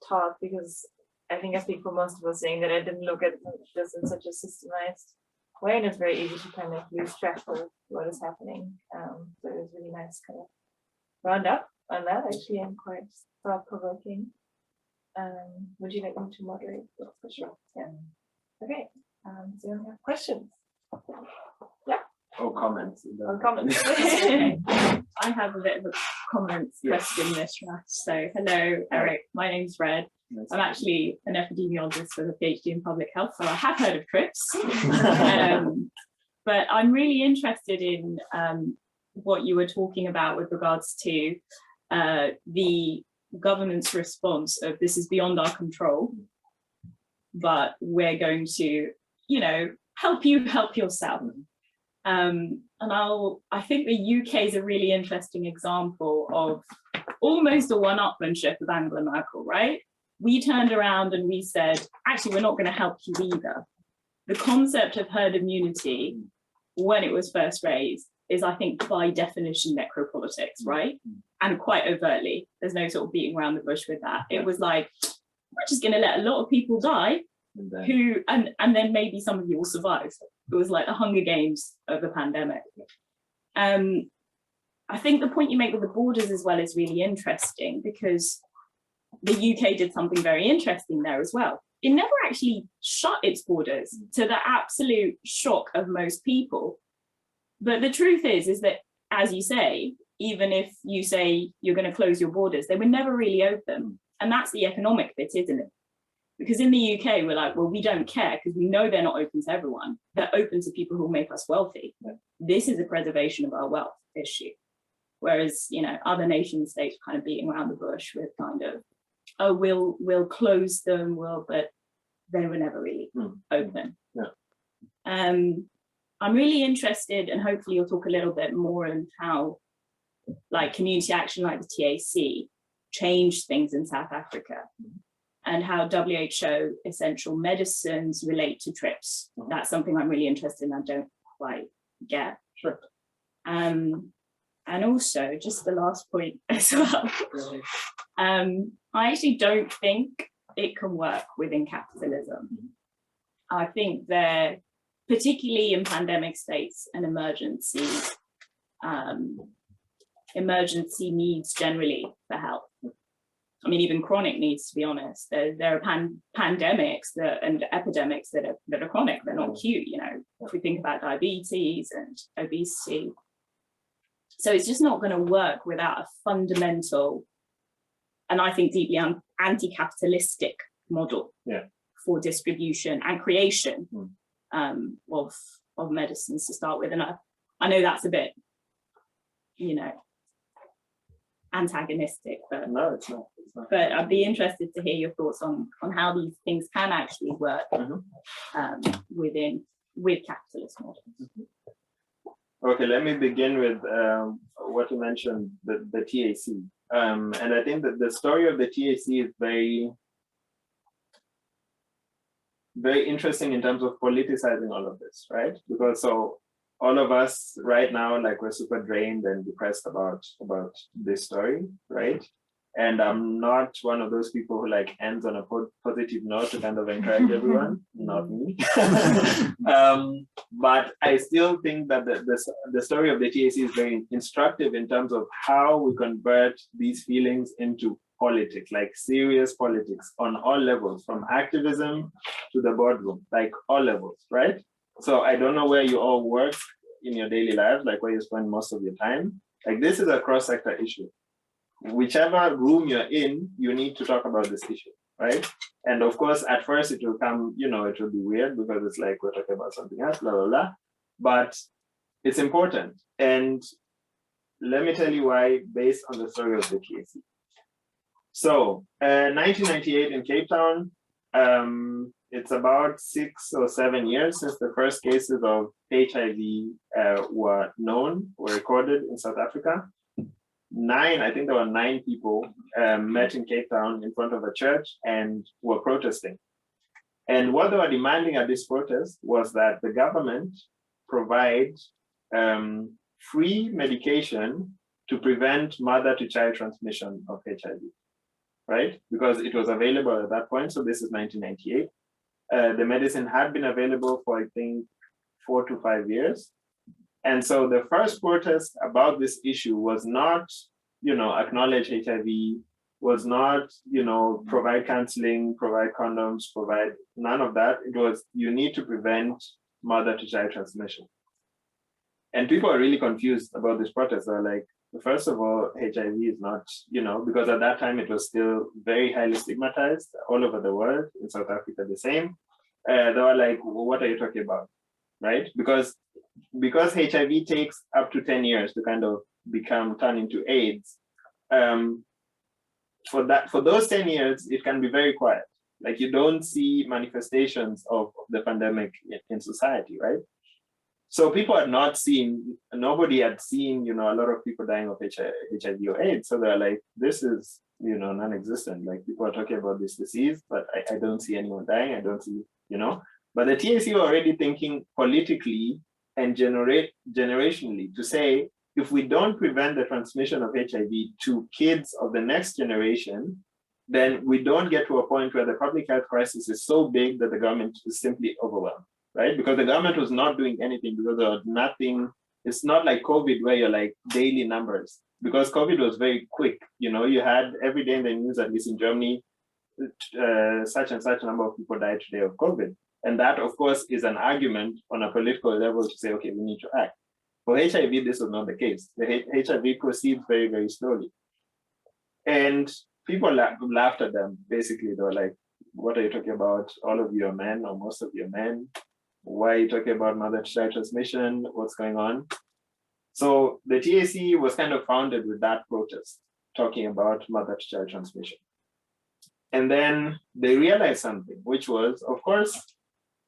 talk, because I think I speak for most of us saying that I didn't look at this in such a systemized way, and it's very easy to kind of lose track of what is happening. So it was really nice kind of round up on that, actually, and quite thought-provoking. Would you like me to moderate? For sure. Yeah. Okay. So we have questions. Yeah. Or comments. Or comments. Okay. I have a bit of a comments question, Mishra. So hello, Eric. My name's Red. I'm actually an epidemiologist with a PhD in public health, so I have heard of TRIPS. But I'm really interested in what you were talking about with regards to the government's response of this is beyond our control, but we're going to, you know, help you help yourself. And I think the UK is a really interesting example of almost a one-upmanship of Angela Merkel, right? We turned around and we said, actually, we're not going to help you either. The concept of herd immunity, when it was first raised, is, I think, by definition, necropolitics, right? And quite overtly, there's no sort of beating around the bush with that. It was like, we're just going to let a lot of people die, and then maybe some of you will survive. It was like the Hunger Games of the pandemic. I think the point you make with the borders as well is really interesting, because the UK did something very interesting there as well. It never actually shut its borders, to the absolute shock of most people. But the truth is that, as you say, even if you say you're going to close your borders, they were never really open. And that's the economic bit, isn't it? Because in the UK, we're like, well, we don't care because we know they're not open to everyone. They're open to people who will make us wealthy. This is a preservation of our wealth issue. Whereas, you know, other nation states kind of beating around the bush with kind of, oh, we'll close them, but they were never really open. I'm really interested, and hopefully you'll talk a little bit more on how, like, community action like the TAC changed things in South Africa, and how WHO essential medicines relate to TRIPS. That's something I'm really interested in. I don't quite get. Sure. And also, just the last point as well, I actually don't think it can work within capitalism. I think there, particularly in pandemic states and emergency needs generally for help. I mean, even chronic needs, to be honest. There are pandemics and epidemics that are chronic, they're not acute, you know, if we think about diabetes and obesity. So it's just not going to work without a fundamental, and I think deeply anti-capitalistic model for distribution and creation of medicines to start with. And I know that's a bit, you know, antagonistic, but no, it's not. But I'd be interested to hear your thoughts on how these things can actually work with capitalist models. Okay, let me begin with what you mentioned, the TAC. And I think that the story of the TAC is very, very interesting in terms of politicizing all of this, right? Because so all of us right now, like, we're super drained and depressed about this story, right? And I'm not one of those people who like ends on a positive note to kind of encourage everyone, not me. But I still think that the story of the TAC is very instructive in terms of how we convert these feelings into politics, like serious politics on all levels, from activism to the boardroom, like all levels, right? So I don't know where you all work in your daily lives, like where you spend most of your time. Like, this is a cross-sector issue. Whichever room you're in, you need to talk about this issue, right? And of course, at first it will come, you know, it will be weird because it's like we're talking about something else, blah, blah, blah. But it's important. And let me tell you why, based on the story of the TAC. So, 1998 in Cape Town, it's about 6 or 7 years since the first cases of HIV were recorded in South Africa. I think there were 9 people met in Cape Town in front of a church and were protesting. And what they were demanding at this protest was that the government provide free medication to prevent mother-to-child transmission of HIV, right? Because it was available at that point, so this is 1998. The medicine had been available for, I think, 4 to 5 years. And so the first protest about this issue was not, acknowledge HIV, was not, provide counseling, provide condoms, provide none of that. It was, you need to prevent mother-to-child transmission. And people are really confused about this protest. They're like, first of all, HIV is not, because at that time it was still very highly stigmatized all over the world, in South Africa the same. They were like, well, what are you talking about, right? Because HIV takes up to 10 years to kind of turn into AIDS. For those 10 years, it can be very quiet. Like you don't see manifestations of the pandemic in society, right? So people had not seen, nobody had seen, a lot of people dying of HIV or AIDS. So they're like, this is, non-existent. Like people are talking about this disease, but I don't see anyone dying. I don't see, But the TAC were already thinking politically and generationally to say, if we don't prevent the transmission of HIV to kids of the next generation, then we don't get to a point where the public health crisis is so big that the government is simply overwhelmed. Right? Because the government was not doing anything because there was nothing. It's not like COVID where you're like daily numbers, because COVID was very quick. You had every day in the news, at least in Germany, such and such a number of people died today of COVID. And that, of course, is an argument on a political level to say, okay, we need to act. For HIV, this was not the case. The HIV proceeds very, very slowly. And people laughed at them. Basically, they were like, what are you talking about? All of you are men, or most of you are men. Why are you talking about mother-to-child transmission? What's going on? So the TAC was kind of founded with that protest, talking about mother-to-child transmission. And then they realized something, which was, of course,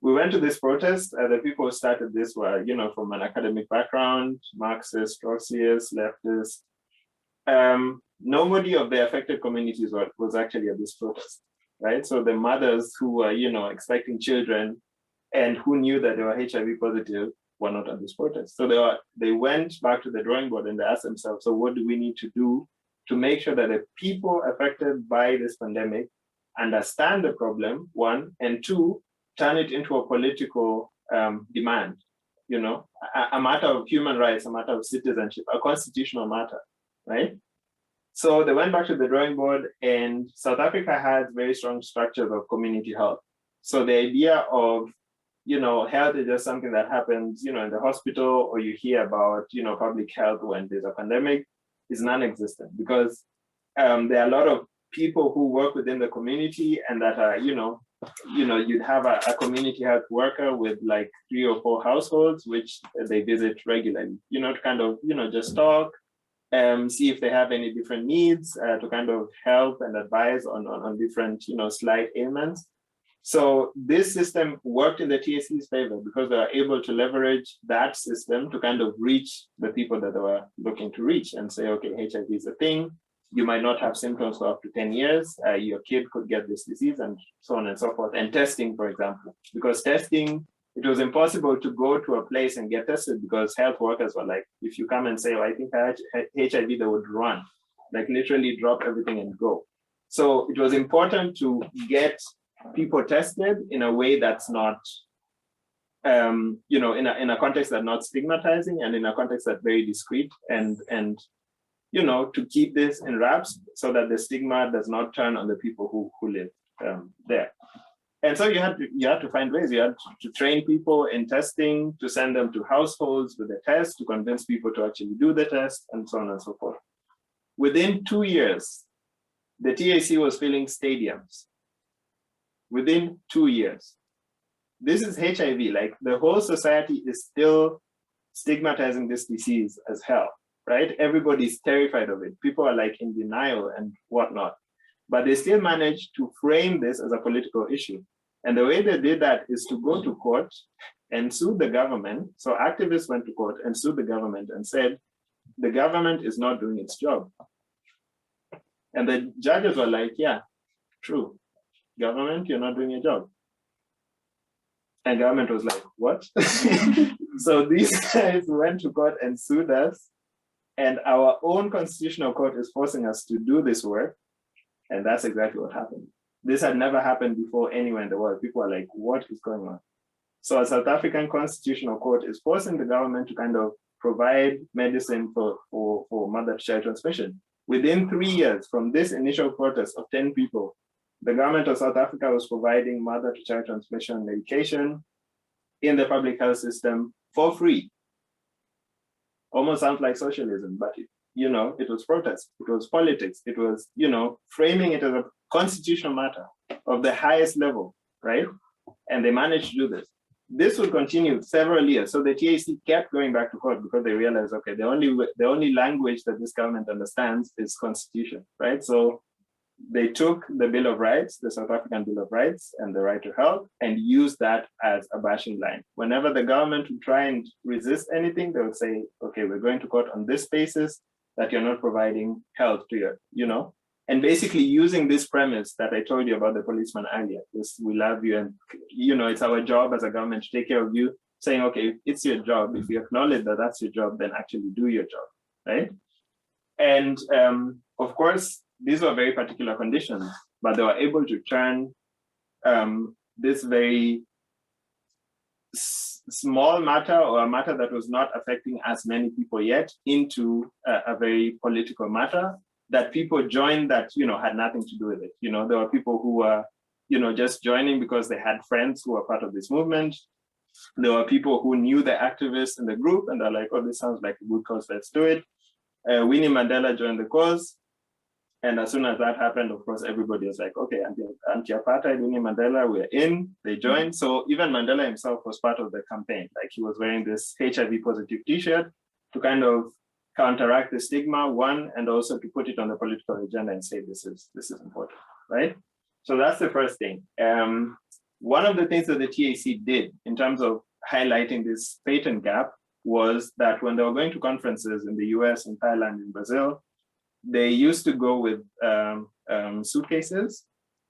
we went to this protest. The people who started this were, from an academic background, Marxist, Trotskyist, leftist. Nobody of the affected communities was actually at this protest, right? So the mothers who were, expecting children and who knew that they were HIV positive were not at this protest. So they went back to the drawing board and they asked themselves, so what do we need to do to make sure that the people affected by this pandemic understand the problem, one, and two, turn it into a political demand, a matter of human rights, a matter of citizenship, a constitutional matter, right? So they went back to the drawing board, and South Africa has very strong structures of community health. So the idea of, health is just something that happens, in the hospital, or you hear about, public health when there's a pandemic, is non-existent, because there are a lot of people who work within the community and that are, you'd have a community health worker with like 3 or 4 households, which they visit regularly, to kind of, just talk, see if they have any different needs, to kind of help and advise on different, slight ailments. So this system worked in the TAC's favor because they were able to leverage that system to kind of reach the people that they were looking to reach and say, okay, HIV is a thing. You might not have symptoms for up to 10 years. Your kid could get this disease and so on and so forth. And testing, for example, because testing, it was impossible to go to a place and get tested because health workers were like, if you come and say, oh, I think I have HIV, they would run, like literally drop everything and go. So it was important to get people tested in a way that's not, in a context that's not stigmatizing, and in a context that's very discreet, and to keep this in wraps so that the stigma does not turn on the people who live there. And so you had to find ways. You had to train people in testing, to send them to households with the test, to convince people to actually do the test, and so on and so forth. Within 2 years, the TAC was filling stadiums. Within 2 years. This is HIV, like the whole society is still stigmatizing this disease as hell, right? Everybody's terrified of it. People are like in denial and whatnot, but they still managed to frame this as a political issue. And the way they did that is to go to court and sue the government. So activists went to court and sued the government and said, the government is not doing its job. And the judges were like, yeah, true. Government, you're not doing your job. And government was like, what? So these guys went to court and sued us And our own constitutional court is forcing us to do this work. And that's exactly what happened. This had never happened before anywhere in the world. People are like, what is going on? So a South African constitutional court is forcing the government to kind of provide medicine for mother-to-child transmission. Within 3 years from this initial protest of 10 people, the government of South Africa was providing mother-to-child transmission medication in the public health system for free. Almost sounds like socialism, but it was protest, it was politics, it was, framing it as a constitutional matter of the highest level, right? And they managed to do this. This would continue several years. So the TAC kept going back to court because they realized, okay, the only language that this government understands is constitution, right? So they took the Bill of Rights, the South African Bill of Rights, and the right to health, and used that as a bashing line. Whenever the government would try and resist anything, they would say, okay, we're going to court on this basis that you're not providing health to your, and basically using this premise that I told you about the policeman earlier, this, we love you, and it's our job as a government to take care of you, saying, okay, it's your job. If you acknowledge that that's your job, then actually do your job, right? And of course, these were very particular conditions, but they were able to turn this very small matter, or a matter that was not affecting as many people yet, into a very political matter that people joined that had nothing to do with it. There were people who were just joining because they had friends who were part of this movement. There were people who knew the activists in the group and they're like, oh, this sounds like a good cause, let's do it. Winnie Mandela joined the cause. And as soon as that happened, of course, everybody was like, okay, anti-apartheid, Winnie Mandela, we're in, they joined. So even Mandela himself was part of the campaign. Like, he was wearing this HIV positive t-shirt to kind of counteract the stigma, one, and also to put it on the political agenda and say, this is important, right? So that's the first thing. One of the things that the TAC did in terms of highlighting this patent gap was that when they were going to conferences in the US, in Thailand, in Brazil, they used to go with suitcases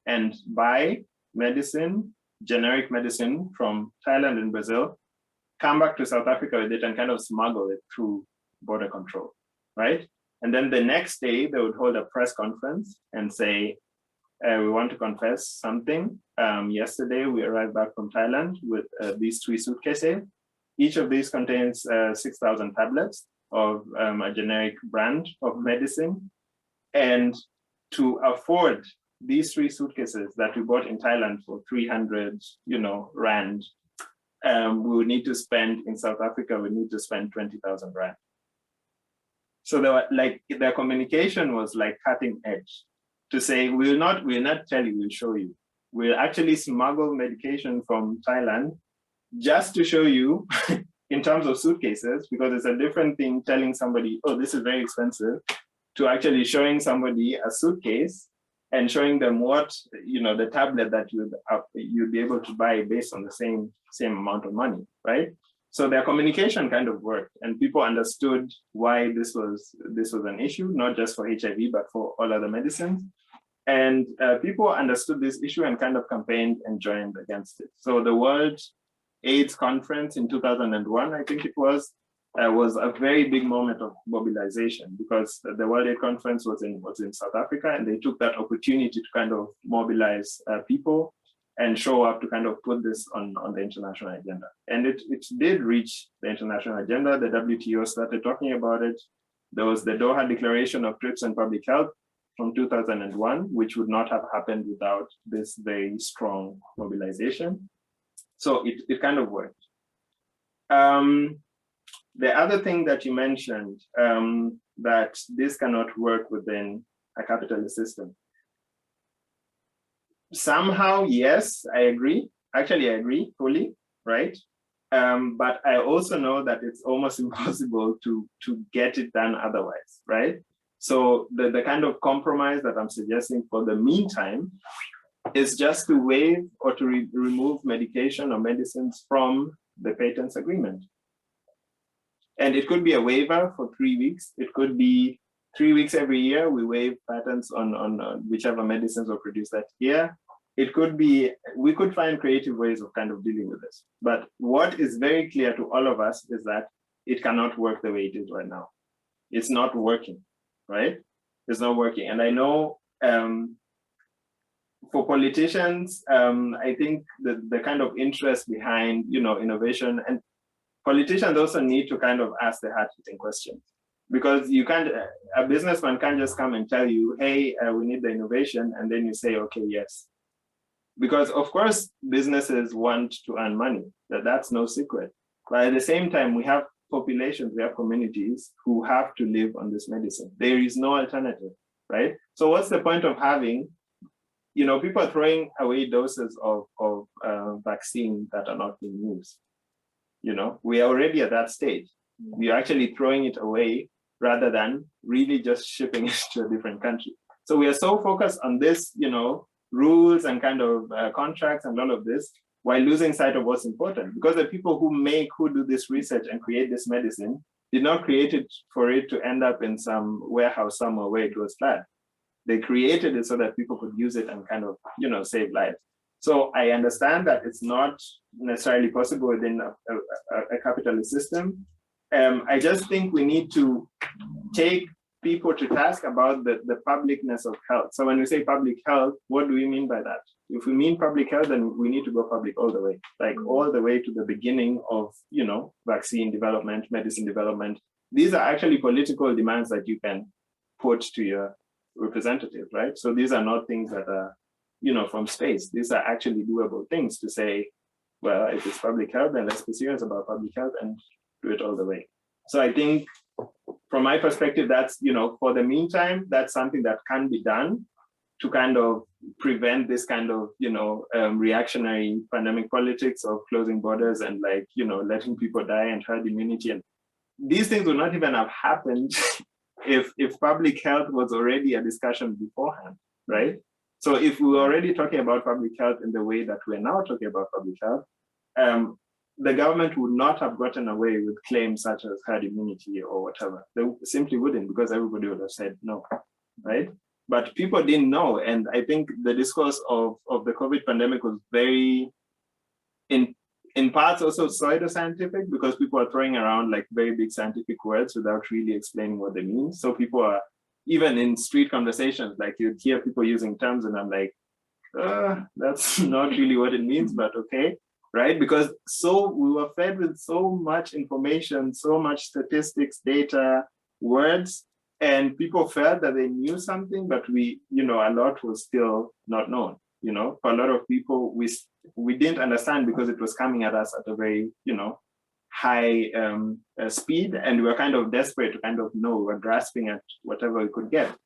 and buy medicine, generic medicine from Thailand and Brazil, come back to South Africa with it and kind of smuggle it through border control, right? And then the next day they would hold a press conference and say, we want to confess something. Yesterday we arrived back from Thailand with these 3 suitcases. Each of these contains 6,000 tablets of a generic brand of medicine. And to afford these 3 suitcases that we bought in Thailand for 300, rand, we would need to spend in South Africa, we need to spend 20,000 rand. So they were like, their communication was like cutting edge to say, we'll not tell you, we'll show you. We'll actually smuggle medication from Thailand just to show you in terms of suitcases, because it's a different thing telling somebody, oh, this is very expensive, to actually showing somebody a suitcase and showing them what, the tablet that you'd be able to buy based on the same amount of money, right? So their communication kind of worked, and people understood why this was an issue, not just for HIV, but for all other medicines. And people understood this issue and kind of campaigned and joined against it. So the World AIDS Conference in 2001, I think it was a very big moment of mobilization, because the World AIDS Conference was in South Africa, and they took that opportunity to kind of mobilize people and show up to kind of put this on the international agenda. And it did reach the international agenda. The WTO started talking about it. There was the Doha Declaration of TRIPS and Public Health from 2001, which would not have happened without this very strong mobilization. So it kind of worked. The other thing that you mentioned, that this cannot work within a capitalist system. Somehow, yes, I agree. Actually, I agree fully, right? But I also know that it's almost impossible to get it done otherwise, right? So the kind of compromise that I'm suggesting for the meantime is just to waive or to remove medication or medicines from the patents agreement. And it could be a waiver for 3 weeks. It could be 3 weeks every year, we waive patents on whichever medicines were produced that year. It could be, we could find creative ways of kind of dealing with this. But what is very clear to all of us is that it cannot work the way it is right now. It's not working, right? It's not working. And I know for politicians, I think the kind of interest behind, innovation, and politicians also need to kind of ask the hard-hitting questions, because you can't, a businessman can't just come and tell you, hey, we need the innovation, and then you say, okay, yes. Because of course, businesses want to earn money, that's no secret. But at the same time, we have populations, we have communities who have to live on this medicine. There is no alternative, right? So what's the point of having, people are throwing away doses of vaccine that are not being used. We are already at that stage. We're actually throwing it away rather than really just shipping it to a different country. So we are so focused on this, rules and kind of contracts and all of this, while losing sight of what's important. Because the people who do this research and create this medicine did not create it for it to end up in some warehouse somewhere where it was flat. They created it so that people could use it and kind of, save lives. So I understand that it's not necessarily possible within a capitalist system. I just think we need to take people to task about the publicness of health. So when we say public health, what do we mean by that? If we mean public health, then we need to go public all the way, like all the way to the beginning of, vaccine development, medicine development. These are actually political demands that you can put to your representatives, right? So these are not things that are, from space. These are actually doable things to say, well, if it's public health, then let's be serious about public health and do it all the way. So I think from my perspective, that's, for the meantime, that's something that can be done to kind of prevent this kind of, reactionary pandemic politics of closing borders and letting people die and herd immunity. And these things would not even have happened if public health was already a discussion beforehand, right? So if we were already talking about public health in the way that we're now talking about public health, the government would not have gotten away with claims such as herd immunity or whatever. They simply wouldn't, because everybody would have said no, right? But people didn't know. And I think the discourse of the COVID pandemic was very, in parts also pseudoscientific, because people are throwing around like very big scientific words without really explaining what they mean. So people are, even in street conversations, like you'd hear people using terms and I'm like, that's not really what it means, but okay. Right? Because we were fed with so much information, so much statistics, data, words, and people felt that they knew something, but a lot was still not known. For a lot of people, we didn't understand because it was coming at us at a very, high speed, and we were kind of desperate to kind of know, we were grasping at whatever we could get.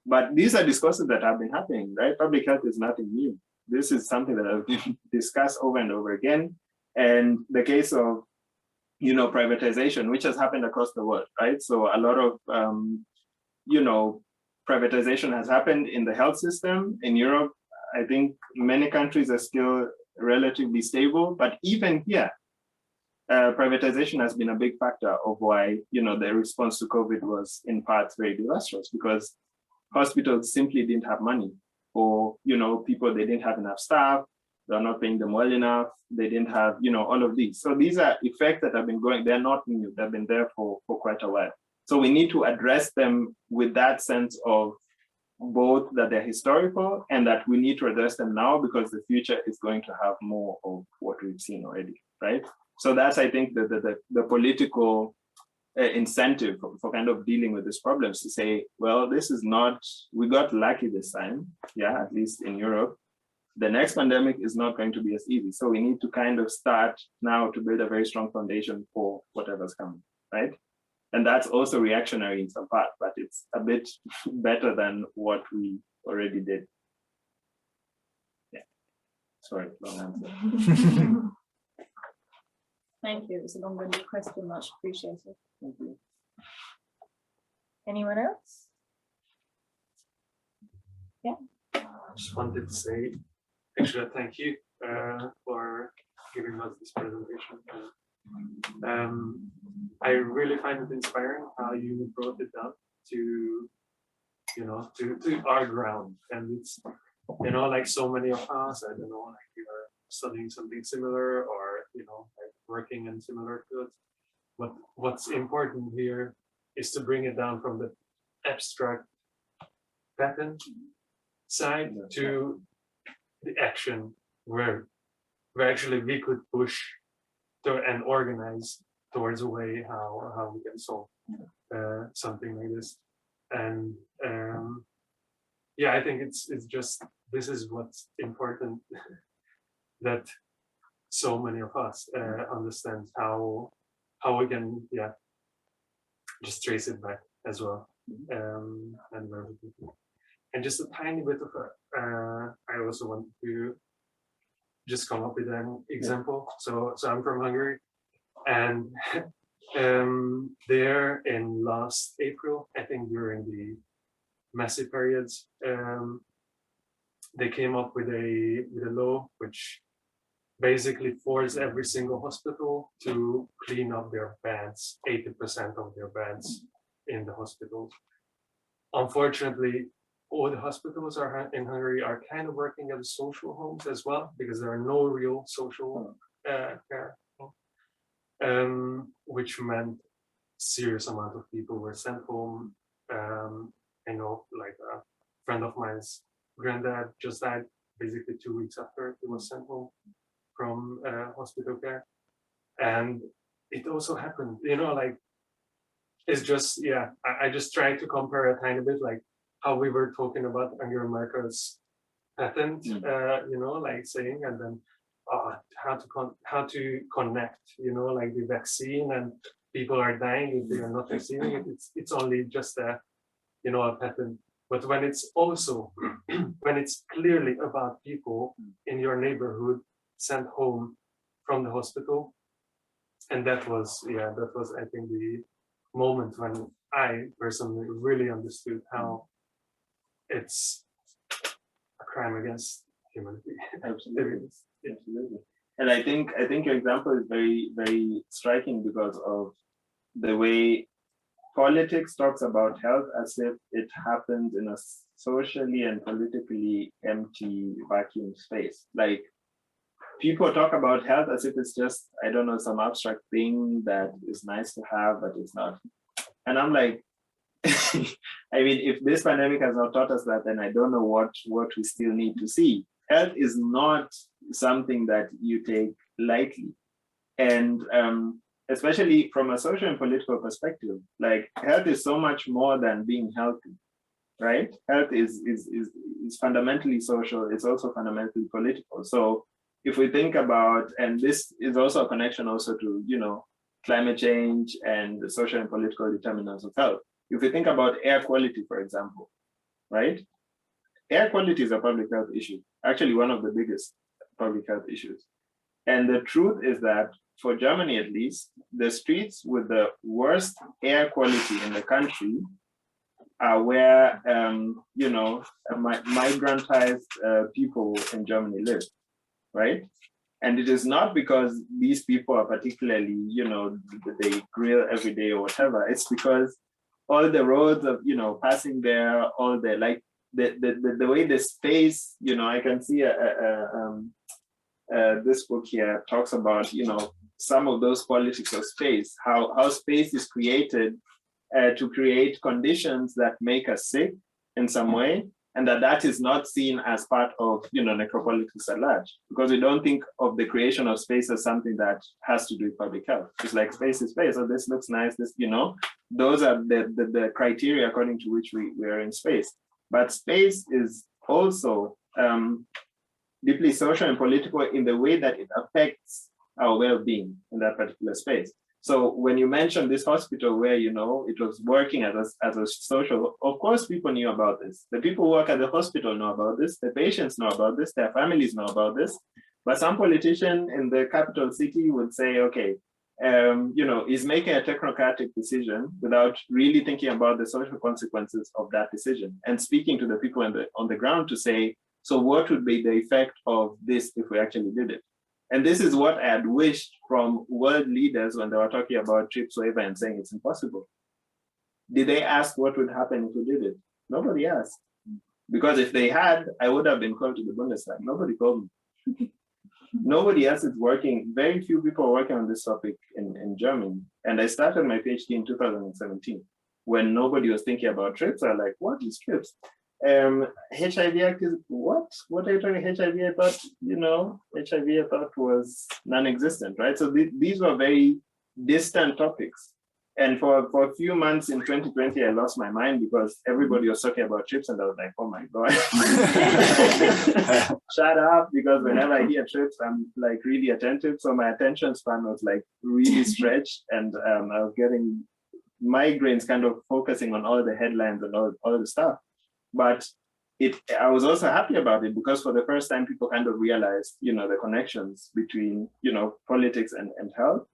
But these are discourses that have been happening, right? Public health is nothing new. This is something that has been discussed over and over again. And the case of, privatization, which has happened across the world, right? So a lot of, privatization has happened in the health system. In Europe, I think many countries are still relatively stable, but even here, privatization has been a big factor of why, the response to COVID was in parts very disastrous, because hospitals simply didn't have money. Or, people, they didn't have enough staff, they're not paying them well enough, they didn't have, all of these. So these are effects that have been going, they're not new, they've been there for quite a while. So we need to address them with that sense of both that they're historical and that we need to address them now, because the future is going to have more of what we've seen already, right? So that's, I think, the political incentive for kind of dealing with these problems, to say, well, this is not, we got lucky this time, yeah, at least in Europe. The next pandemic is not going to be as easy. So we need to kind of start now to build a very strong foundation for whatever's coming, right? And that's also reactionary in some part, but it's a bit better than what we already did. Yeah, sorry, long answer. Thank you. It was a long-winded question, much appreciated. Thank you. Anyone else? Yeah. I just wanted to say, actually, thank you for giving us this presentation. I really find it inspiring how you brought it down to, to our ground. And it's, like so many of us, I don't know, like we are studying something similar, or, like working in similar fields. But what's important here is to bring it down from the abstract pattern side to the action where actually we could push and organize towards a way how we can solve something like this. And yeah, I think it's just, this is what's important that so many of us understand how we can just trace it back as well. And just a tiny bit of I also want to just come up with an example. So I'm from Hungary, and there in last April, I think during the massive periods, they came up with a law which basically forced every single hospital to clean up their beds, 80% of their beds in the hospitals. Unfortunately, all the hospitals in Hungary are kind of working as social homes as well, because there are no real social care, which meant serious amount of people were sent home. I know, like a friend of mine's granddad just died basically 2 weeks after he was sent home from hospital care. And it also happened, like, it's just, I just tried to compare a tiny bit, like how we were talking about Angela Merkel's patent, like saying, and then how to connect, like the vaccine, and people are dying if they are not receiving it. It's only just a patent. But when it's also, when it's clearly about people in your neighborhood sent home from the hospital, and that was I think the moment when I personally really understood how it's a crime against humanity. Absolutely. Absolutely. And I think your example is very, very striking because of the way politics talks about health as if it happens in a socially and politically empty vacuum space. Like, people talk about health as if it's just, I don't know, some abstract thing that is nice to have, but it's not. And I'm like, I mean, if this pandemic has not taught us that, then I don't know what we still need to see. Health is not something that you take lightly. And especially from a social and political perspective, like, health is so much more than being healthy, right? Health is fundamentally social. It's also fundamentally political. So if we think about, and this is also a connection also to, climate change and the social and political determinants of health. If we think about air quality, for example, right? Air quality is a public health issue, actually one of the biggest public health issues. And the truth is that for Germany, at least, the streets with the worst air quality in the country are where, migrantized people in Germany live, right? And it is not because these people are particularly, they grill every day or whatever. It's because all the roads of, passing there, all the, like, the way the space, I can see this book here talks about, some of those qualities of space, how space is created to create conditions that make us sick in some way, and that is not seen as part of, Necropolitics-at-large, because we don't think of the creation of space as something that has to do with public health. It's like space is space. So this looks nice. This, those are the criteria according to which we are in space. But space is also deeply social and political in the way that it affects our well-being in that particular space. So when you mentioned this hospital where, it was working as a social, of course, people knew about this. The people who work at the hospital know about this. The patients know about this. Their families know about this. But some politician in the capital city would say, okay, is making a technocratic decision without really thinking about the social consequences of that decision and speaking to the people on the ground to say, so what would be the effect of this if we actually did it? And this is what I had wished from world leaders when they were talking about TRIPS waiver and saying it's impossible. Did they ask what would happen if we did it? Nobody asked. Because if they had, I would have been called to the Bundestag. Nobody called me. Nobody else is working. Very few people are working on this topic in Germany. And I started my PhD in 2017. when nobody was thinking about TRIPS. I was like, what is TRIPS? HIV Act is what? What are you talking HIV? I thought, HIV I thought was non-existent, right? So these were very distant topics. And for a few months in 2020, I lost my mind because everybody was talking about TRIPS, and I was like, oh my God. Shut up, because whenever I hear TRIPS, I'm like really attentive. So my attention span was like really stretched, and I was getting migraines kind of focusing on all the headlines and all the stuff. But I was also happy about it because for the first time, people kind of realized, the connections between, politics and health.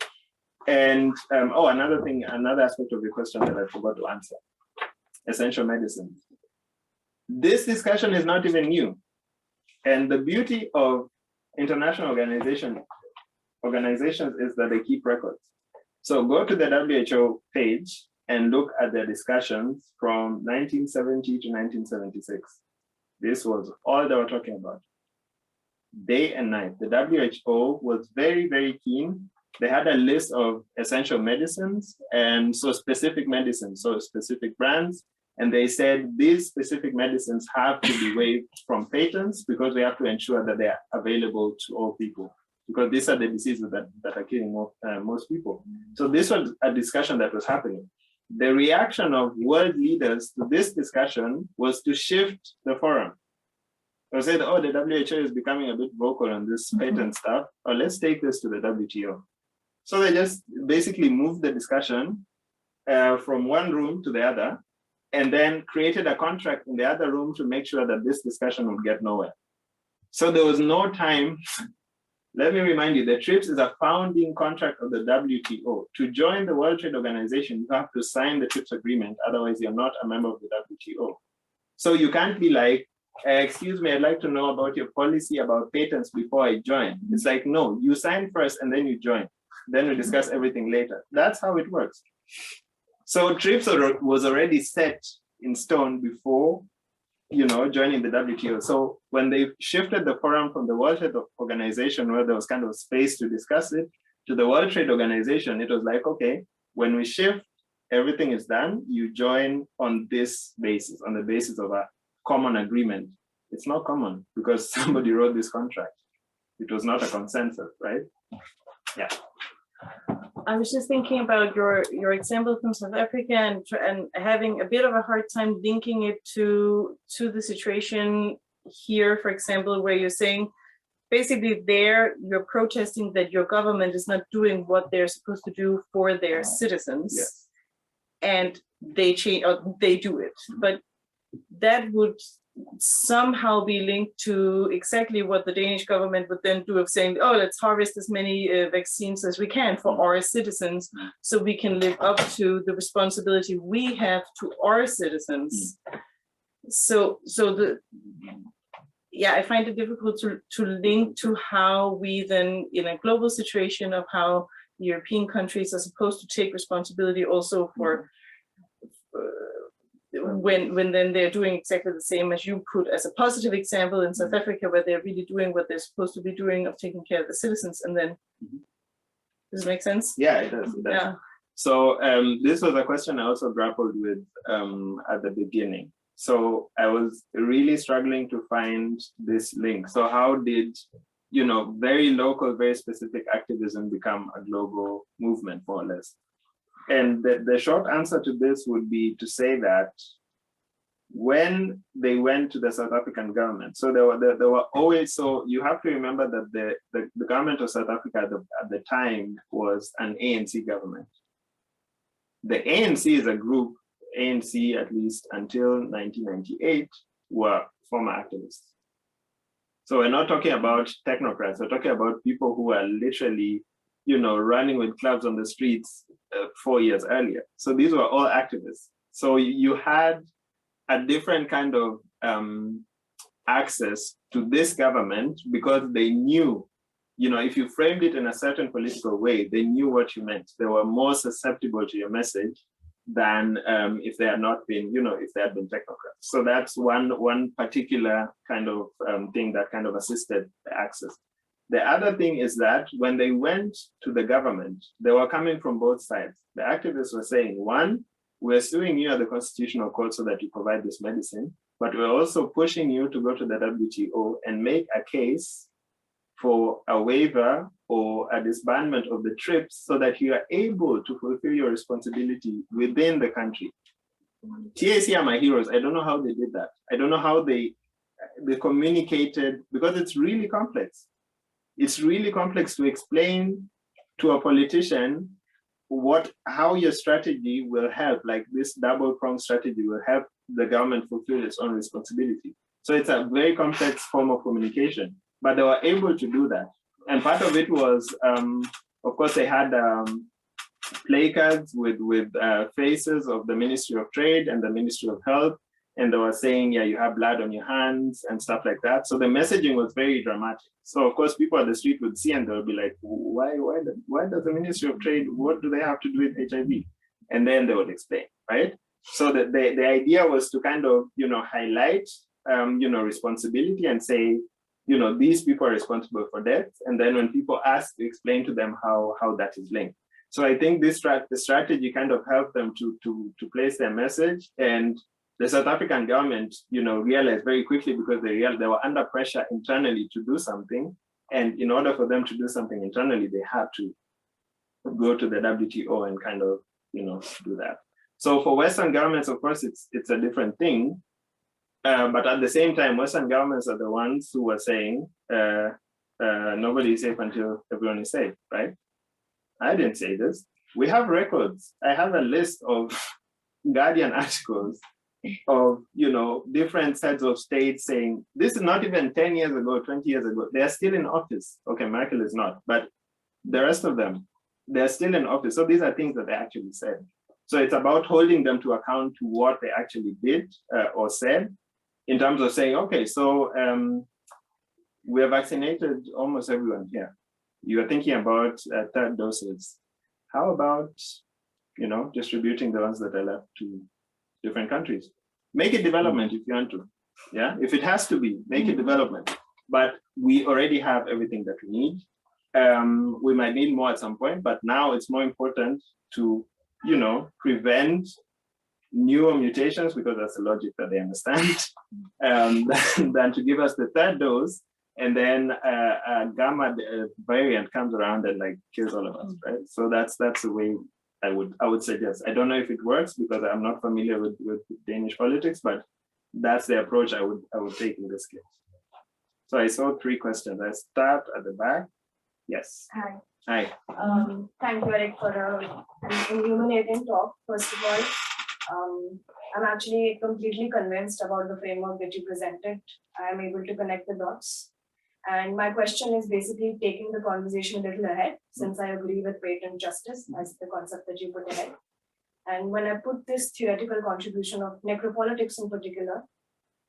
And another aspect of the question that I forgot to answer, essential medicine. This discussion is not even new. And the beauty of international organizations is that they keep records. So go to the WHO page and look at their discussions from 1970 to 1976. This was all they were talking about. Day and night. The WHO was very, very keen. They had a list of essential medicines, and so specific medicines, so specific brands. And they said these specific medicines have to be waived from patents because we have to ensure that they are available to all people, because these are the diseases that are killing most people. So this was a discussion that was happening. The reaction of world leaders to this discussion was to shift the forum. They said, oh, the WHO is becoming a bit vocal on this patent stuff. Oh, let's take this to the WTO. So they just basically moved the discussion from one room to the other, and then created a contract in the other room to make sure that this discussion would get nowhere. So there was no time. Let me remind you, the TRIPS is a founding contract of the WTO. To join the World Trade Organization, you have to sign the TRIPS agreement. Otherwise, you're not a member of the WTO. So you can't be like, excuse me, I'd like to know about your policy about patents before I join. It's like, no, you sign first and then you join. Then we discuss everything later. That's how it works. So TRIPS was already set in stone before, joining the WTO. So when they shifted the forum from the World Trade Organization, where there was kind of space to discuss it, to the World Trade Organization, it was like, okay, when we shift, everything is done. You join on this basis, on the basis of a common agreement. It's not common because somebody wrote this contract. It was not a consensus, right? Yeah. I was just thinking about your example from South Africa and having a bit of a hard time linking it to the situation here, for example, where you're saying basically there you're protesting that your government is not doing what they're supposed to do for their citizens. Yes. And they change or they do it. But that would somehow be linked to exactly what the Danish government would then do of saying, oh, let's harvest as many vaccines as we can for our citizens so we can live up to the responsibility we have to our citizens. I find it difficult to link to how we then, in a global situation of how European countries are supposed to take responsibility also for when then they're doing exactly the same as you put as a positive example in South Africa, where they're really doing what they're supposed to be doing of taking care of the citizens. And then, does it make sense? Yeah, it does. It does. Yeah. So this was a question I also grappled with at the beginning. So I was really struggling to find this link. So how did, very local, very specific activism become a global movement, more or less? And the short answer to this would be to say that when they went to the South African government, so there were always, so you have to remember that the government of South Africa at the time was an ANC government. The ANC is a group, ANC at least until 1998 were former activists. So we're not talking about technocrats, we're talking about people who are literally running with clubs on the streets 4 years earlier. So these were all activists. So you had a different kind of access to this government because they knew, if you framed it in a certain political way, they knew what you meant. They were more susceptible to your message than if they had not been, if they had been technocrats. So that's one particular kind of thing that kind of assisted the access. The other thing is that when they went to the government, they were coming from both sides. The activists were saying, one, we're suing you at the Constitutional Court so that you provide this medicine, but we're also pushing you to go to the WTO and make a case for a waiver or a disbandment of the TRIPS so that you are able to fulfill your responsibility within the country. TAC are my heroes. I don't know how they did that. I don't know how they communicated, because it's really complex. It's really complex to explain to a politician how your strategy will help, like this double-pronged strategy will help the government fulfill its own responsibility. So it's a very complex form of communication, but they were able to do that. And part of it was, of course, they had placards with faces of the Ministry of Trade and the Ministry of Health, and they were saying, yeah, you have blood on your hands and stuff like that. So the messaging was very dramatic. So of course, people on the street would see and they'll be like, why does the Ministry of Trade, what do they have to do with HIV? And then they would explain, right? So the idea was to kind of, highlight, responsibility and say, these people are responsible for death. And then when people ask, to explain to them how that is linked. So I think the strategy kind of helped them to place their message. And the South African government, realized very quickly, because they were under pressure internally to do something. And in order for them to do something internally, they had to go to the WTO and kind of, do that. So for Western governments, of course, it's a different thing. But at the same time, Western governments are the ones who are saying, nobody is safe until everyone is safe, right? I didn't say this. We have records. I have a list of Guardian articles of, different sets of states saying, this is not even 10 years ago, 20 years ago. They are still in office. Okay, Merkel is not, but the rest of them, they're still in office. So these are things that they actually said. So it's about holding them to account to what they actually did or said, in terms of saying, okay, so we have vaccinated almost everyone here. You are thinking about third doses. How about, distributing the ones that are left to different countries? Make it development if you want to. Yeah, if it has to be, make it development. But we already have everything that we need. We might need more at some point, but now it's more important to, prevent newer mutations, because that's the logic that they understand, than to give us the third dose, and then a gamma variant comes around and kills all of us, right? So that's the way I would suggest. I don't know if it works because I'm not familiar with Danish politics, but that's the approach I would take in this case. So I saw 3 questions. I start at the back. Yes. Hi. Hi. Thank you, Eric, for an illuminating talk. First of all, I'm actually completely convinced about the framework that you presented. I am able to connect the dots. And my question is basically taking the conversation a little ahead, since I agree with patent justice as the concept that you put ahead. And when I put this theoretical contribution of necropolitics in particular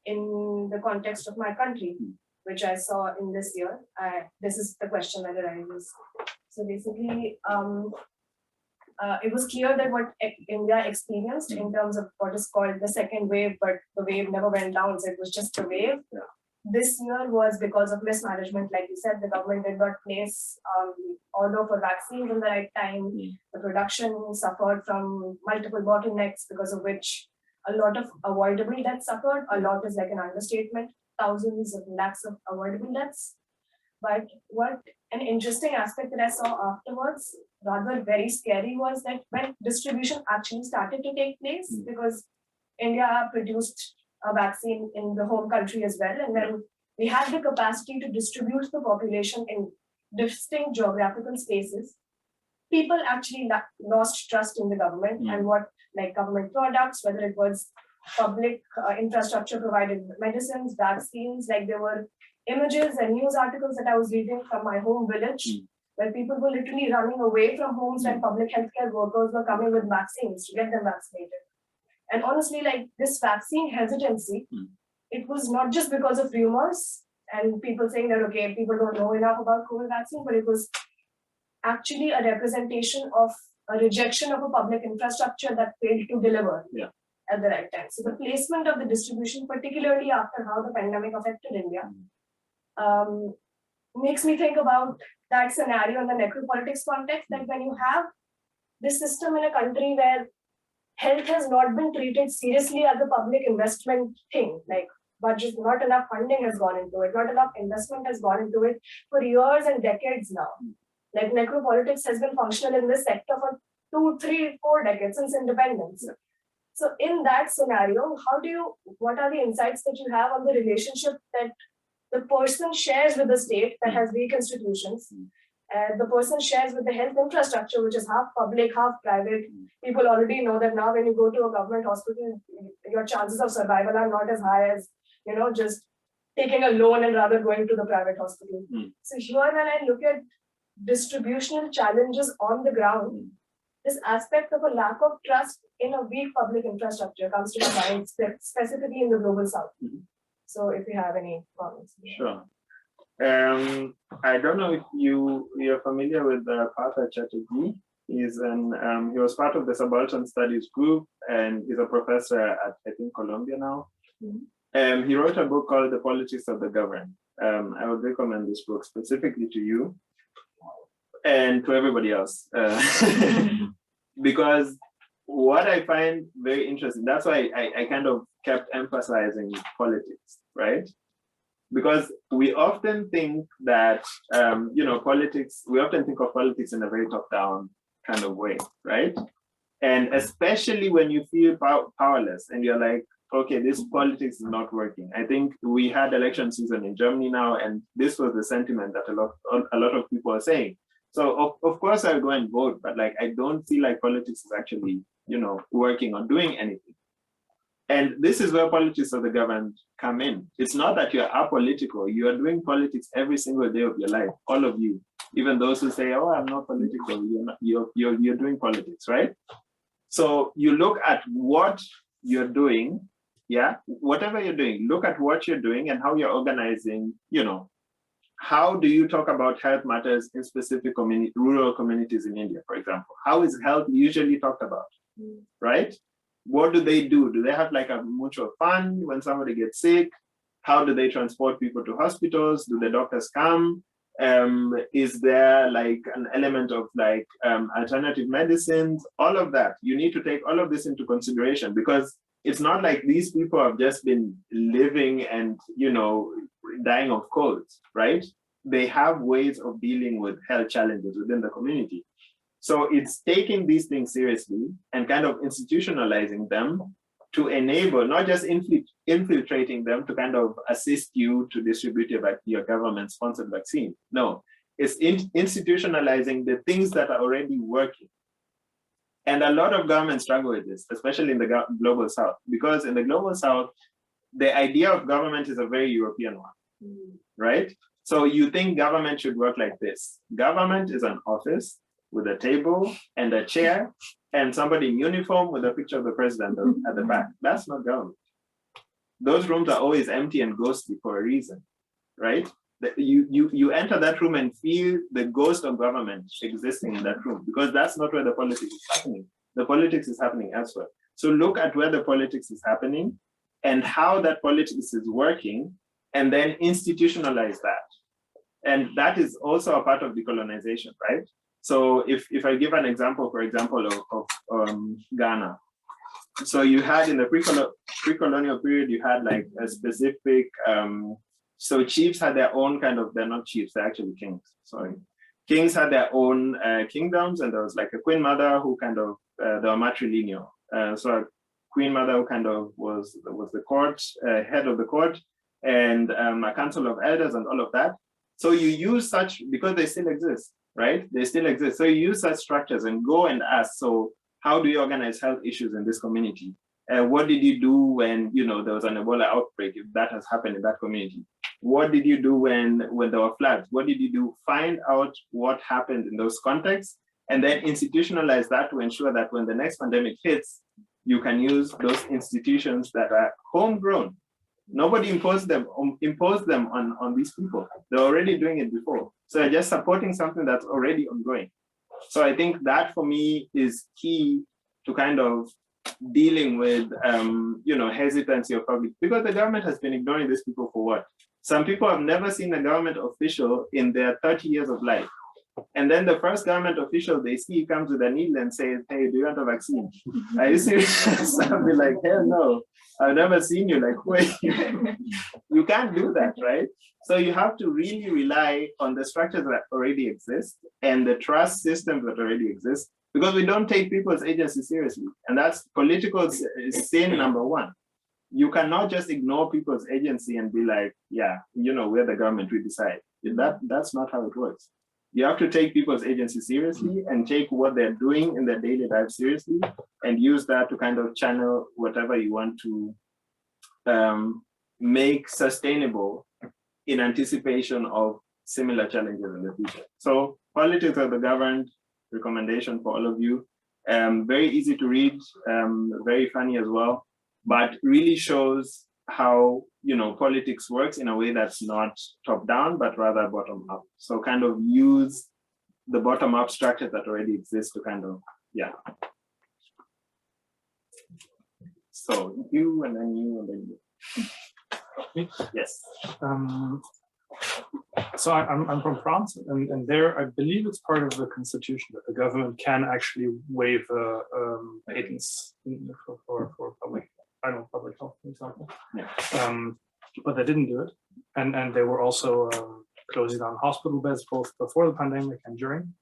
in the context of my country, which I saw in this year, this is the question that arises. So basically, it was clear that what India experienced in terms of what is called the second wave, but the wave never went down, so it was just a wave. Yeah. This year was because of mismanagement. Like you said, the government did not place order for vaccines in the right time. The production suffered from multiple bottlenecks, because of which a lot of avoidable deaths suffered. A lot is like an understatement. Thousands of lakhs of avoidable deaths. But what an interesting aspect that I saw afterwards, rather very scary, was that when distribution actually started to take place, because India produced a vaccine in the home country as well, and then we had the capacity to distribute the population in distinct geographical spaces, people actually lost trust in the government and what government products, whether it was public infrastructure provided medicines, vaccines, there were images and news articles that I was reading from my home village, where people were literally running away from homes and public healthcare workers were coming with vaccines to get them vaccinated. And honestly, this vaccine hesitancy, it was not just because of rumors and people saying that, okay, people don't know enough about COVID vaccine, but it was actually a representation of a rejection of a public infrastructure that failed to deliver at the right time. So the placement of the distribution, particularly after how the pandemic affected India, makes me think about that scenario in the necropolitics context, that when you have this system in a country where health has not been treated seriously as a public investment thing. Like budget, not enough funding has gone into it, not enough investment has gone into it for years and decades now. Like necropolitics has been functional in this sector for 2, 3, 4 decades since independence. So in that scenario, what are the insights that you have on the relationship that the person shares with the state that has weak institutions? The person shares with the health infrastructure, which is half public, half private. People already know that now when you go to a government hospital, your chances of survival are not as high as, just taking a loan and rather going to the private hospital. So here when I look at distributional challenges on the ground, this aspect of a lack of trust in a weak public infrastructure comes to my mind, specifically in the global south. So if you have any comments. Sure. I don't know if you're familiar with Partha Chatterjee. He was part of the subaltern studies group and is a professor at, I think, Columbia now. He wrote a book called The Politics of the Governed. I would recommend this book specifically to you and to everybody else. Because what I find very interesting, that's why I kind of kept emphasizing politics, right? Because we often think that, politics, we often think of politics in a very top-down kind of way, right? And especially when you feel powerless and you're like, okay, this politics is not working. I think we had election season in Germany now, and this was the sentiment that a lot of people are saying. So of course I'll go and vote, but like, I don't feel like politics is actually, working or doing anything. And this is where politics of the governed come in. It's not that you're apolitical, you are doing politics every single day of your life, all of you. Even those who say, oh, I'm not political, you're doing politics, right? So you look at what you're doing, whatever you're doing, look at what you're doing and how you're organizing, how do you talk about health matters in specific rural communities in India, for example? How is health usually talked about, right? What do? Do they have like a mutual fund when somebody gets sick? How do they transport people to hospitals? Do the doctors come? Is there like an element of like alternative medicines? All of that, you need to take all of this into consideration, because it's not like these people have just been living and, dying of colds, right? They have ways of dealing with health challenges within the community. So it's taking these things seriously and kind of institutionalizing them to enable, not just infiltrating them to kind of assist you to distribute your government-sponsored vaccine. No, it's institutionalizing the things that are already working. And a lot of governments struggle with this, especially in the global south, because in the global south, the idea of government is a very European one, right? So you think government should work like this. Government is an office with a table and a chair and somebody in uniform with a picture of the president at the back. That's not government. Those rooms are always empty and ghostly for a reason, right? You enter that room and feel the ghost of government existing in that room, because that's not where the politics is happening. The politics is happening elsewhere. So look at where the politics is happening and how that politics is working, and then institutionalize that. And that is also a part of decolonization, right? So if I give an example, for example, of Ghana. So you had in the pre-colonial period, you had like a specific, so chiefs had their own kind of, they're not chiefs, they're actually kings, sorry. Kings had their own kingdoms, and there was like a queen mother who kind of, they were matrilineal. So a queen mother who kind of was the court, head of the court, and a council of elders and all of that. So you use such, because they still exist, right? They still exist. So you use such structures and go and ask, so how do you organize health issues in this community? What did you do when, there was an Ebola outbreak, if that has happened in that community? What did you do when there were floods? What did you do? Find out what happened in those contexts, and then institutionalize that to ensure that when the next pandemic hits, you can use those institutions that are homegrown. Nobody imposed them on these people. They're already doing it before. So they're just supporting something that's already ongoing. So I think that for me is key to kind of dealing with, hesitancy of public, because the government has been ignoring these people for what? Some people have never seen a government official in their 30 years of life. And then the first government official they see comes with a needle and says, hey, do you want a vaccine? Are you serious? I'll be like, hell no, I've never seen you. Like, wait, you can't do that, right? So you have to really rely on the structures that already exist and the trust systems that already exist, because we don't take people's agency seriously. And that's political sin number one. You cannot just ignore people's agency and be like, yeah, you know, we're the government, we decide. That's not how it works. You have to take people's agency seriously and take what they're doing in their daily life seriously and use that to kind of channel whatever you want to make sustainable in anticipation of similar challenges in the future. So Politics of the Governed, recommendation for all of you. Very easy to read, very funny as well, but really shows how, you know, politics works in a way that's not top down, but rather bottom up. So kind of use the bottom up structure that already exists to kind of, yeah. So you and then you and then you. Yes. So I'm from France, and there I believe it's part of the constitution that the government can actually waive patents for public, I don't know, public health, for example. Yeah. But they didn't do it, and they were also closing down hospital beds both before the pandemic and during.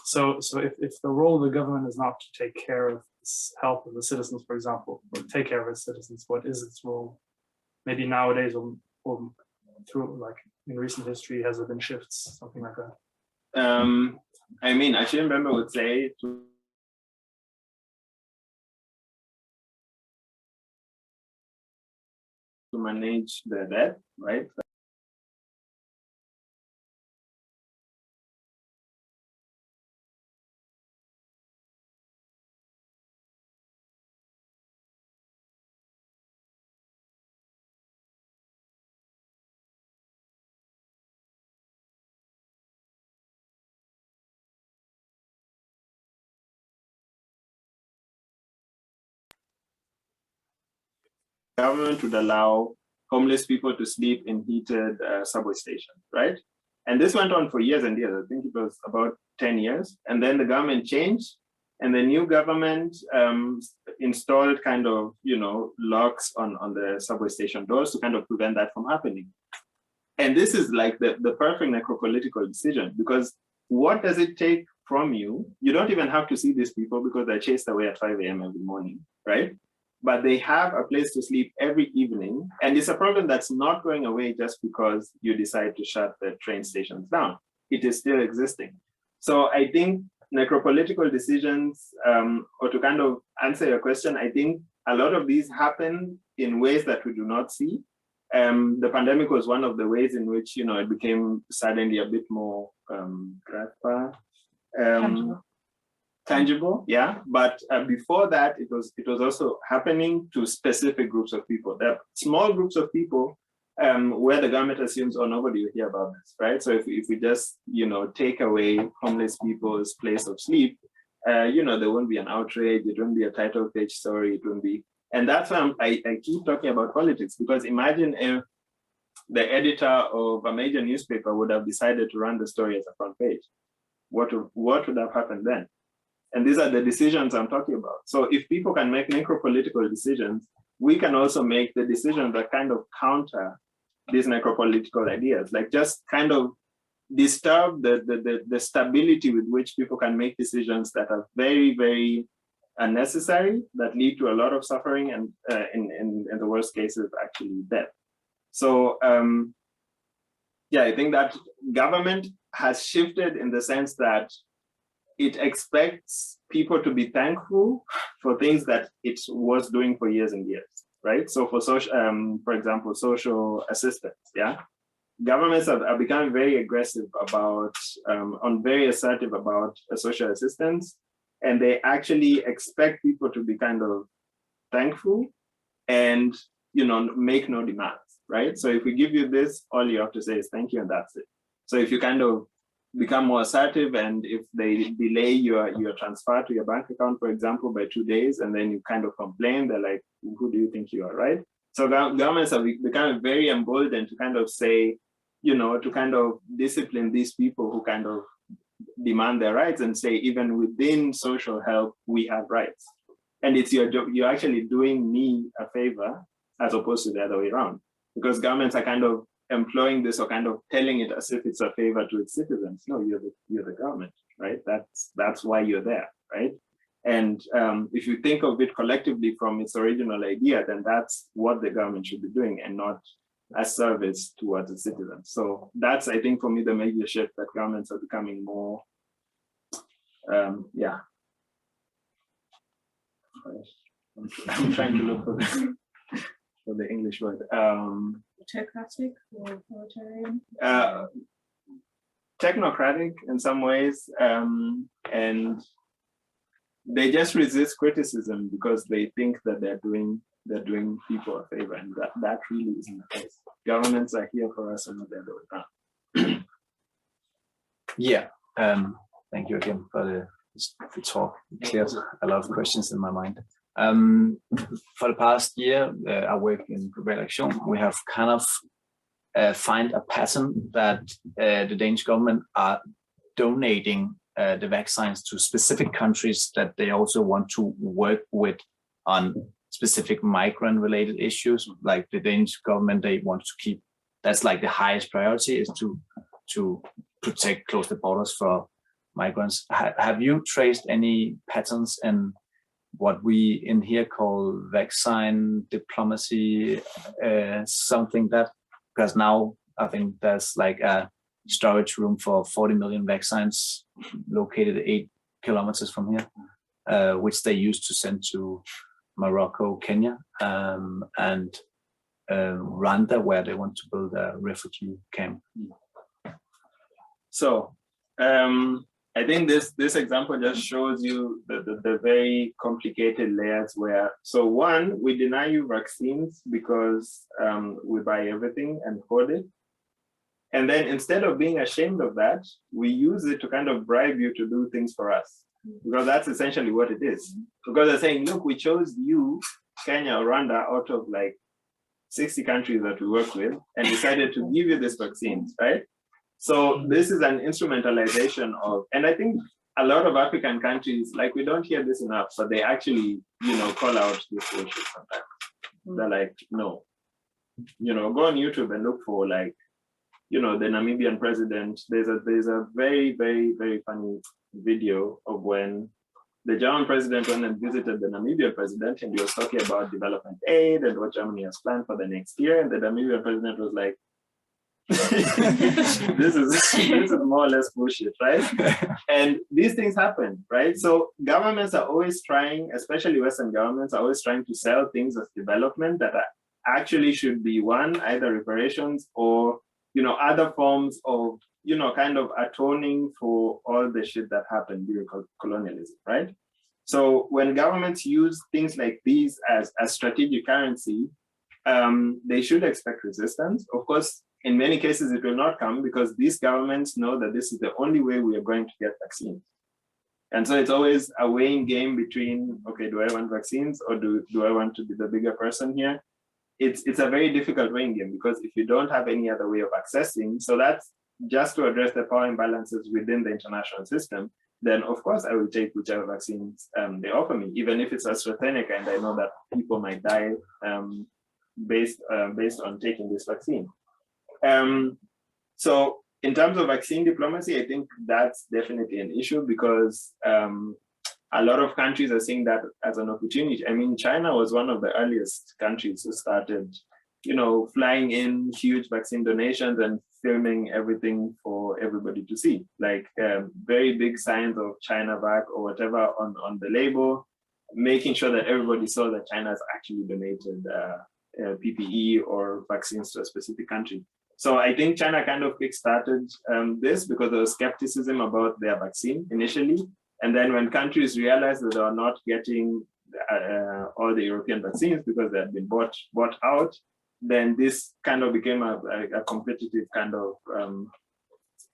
So if the role of the government is not to take care of the health of the citizens, for example, or take care of its citizens, what is its role? Maybe nowadays or through, like in recent history, has there been shifts, something like that? I mean, Achille Mbembe would say to manage the debt, right? Government would allow homeless people to sleep in heated subway stations, right? And this went on for years and years. I think it was about 10 years. And then the government changed, and the new government installed kind of, you know, locks on the subway station doors to kind of prevent that from happening. And this is like the perfect necropolitical decision, because what does it take from you? You don't even have to see these people because they're chased away at 5 a.m. every morning, right? But they have a place to sleep every evening. And it's a problem that's not going away just because you decide to shut the train stations down. It is still existing. So I think necropolitical decisions, or to kind of answer your question, I think a lot of these happen in ways that we do not see. The pandemic was one of the ways in which, you know, it became suddenly a bit more tangible, yeah. But before that, it was also happening to specific groups of people. There are small groups of people where the government assumes, oh, nobody will hear about this, right? So if we just, you know, take away homeless people's place of sleep, you know, there won't be an outrage, it won't be a title page story, it won't be. And that's why I keep talking about politics, because imagine if the editor of a major newspaper would have decided to run the story as a front page. What would have happened then? And these are the decisions I'm talking about. So if people can make necropolitical decisions, we can also make the decisions that kind of counter these necropolitical ideas, like just kind of disturb the stability with which people can make decisions that are very, very unnecessary, that lead to a lot of suffering, and in the worst cases, actually death. So yeah, I think that government has shifted in the sense that it expects people to be thankful for things that it was doing for years and years, right? So for social, for example, social assistance, yeah? Governments are becoming very aggressive about, very assertive about social assistance, and they actually expect people to be kind of thankful and, you know, make no demands, right? So if we give you this, all you have to say is thank you, and that's it. So if you kind of become more assertive, and if they delay your transfer to your bank account, for example, by 2 days, and then you kind of complain, they're like, who do you think you are, right? So governments have become very emboldened to kind of say, to kind of discipline these people who kind of demand their rights and say, even within social help, we have rights. And it's your job, you're actually doing me a favor as opposed to the other way around. Because governments are kind of employing this or kind of telling it as if it's a favor to its citizens. No, you're the government, right? That's why you're there, right? And if you think of it collectively from its original idea, then that's what the government should be doing and not a service towards the citizens. So that's, I think, for me, the major shift that governments are becoming more, yeah. I'm trying to look for the English word. Autocratic or authoritarian? Technocratic in some ways, and they just resist criticism because they think that they're doing people a favor, and that really isn't the case. Governments are here for us and not the other way around. Yeah, thank you again for the talk. It cleared a lot of questions in my mind. For the past year, I work in Reaction. We have kind of find a pattern that the Danish government are donating the vaccines to specific countries that they also want to work with on specific migrant-related issues. Like the Danish government, they want to keep, that's like the highest priority, is to protect, close the borders for migrants. Have you traced any patterns in what we in here call vaccine diplomacy, something that, because now I think there's like a storage room for 40 million vaccines located 8 kilometers from here, which they used to send to Morocco, Kenya, and Rwanda, where they want to build a refugee camp. So I think this example just shows you the very complicated layers where, so one, we deny you vaccines because we buy everything and hoard it. And then instead of being ashamed of that, we use it to kind of bribe you to do things for us. Because that's essentially what it is. Because they're saying, look, we chose you, Kenya or Rwanda, out of like 60 countries that we work with, and decided to give you this vaccines, right? So this is an instrumentalization of, and I think a lot of African countries, like we don't hear this enough, but they actually, call out this bullshit sometimes. They're like, no, go on YouTube and look for like, the Namibian president. There's a very, very, very funny video of when the German president went and visited the Namibian president, and he was talking about development aid and what Germany has planned for the next year. And the Namibian president was like, this is more or less bullshit, right? And these things happen, right? So governments are always trying, especially Western governments, are always trying to sell things as development that actually should be one, either reparations or other forms of kind of atoning for all the shit that happened during colonialism, right? So when governments use things like these as strategic currency, they should expect resistance. Of course, in many cases, it will not come because these governments know that this is the only way we are going to get vaccines. And so it's always a weighing game between, okay, do I want vaccines or do I want to be the bigger person here? It's a very difficult weighing game because if you don't have any other way of accessing, so that's just to address the power imbalances within the international system, then of course I will take whichever vaccines they offer me, even if it's AstraZeneca and I know that people might die based on taking this vaccine. So in terms of vaccine diplomacy, I think that's definitely an issue because a lot of countries are seeing that as an opportunity. I mean, China was one of the earliest countries who started, flying in huge vaccine donations and filming everything for everybody to see, like very big signs of China vac or whatever on the label, making sure that everybody saw that China has actually donated PPE or vaccines to a specific country. So I think China kind of kickstarted this because there was skepticism about their vaccine initially. And then when countries realized that they are not getting all the European vaccines because they had been bought out, then this kind of became a competitive kind of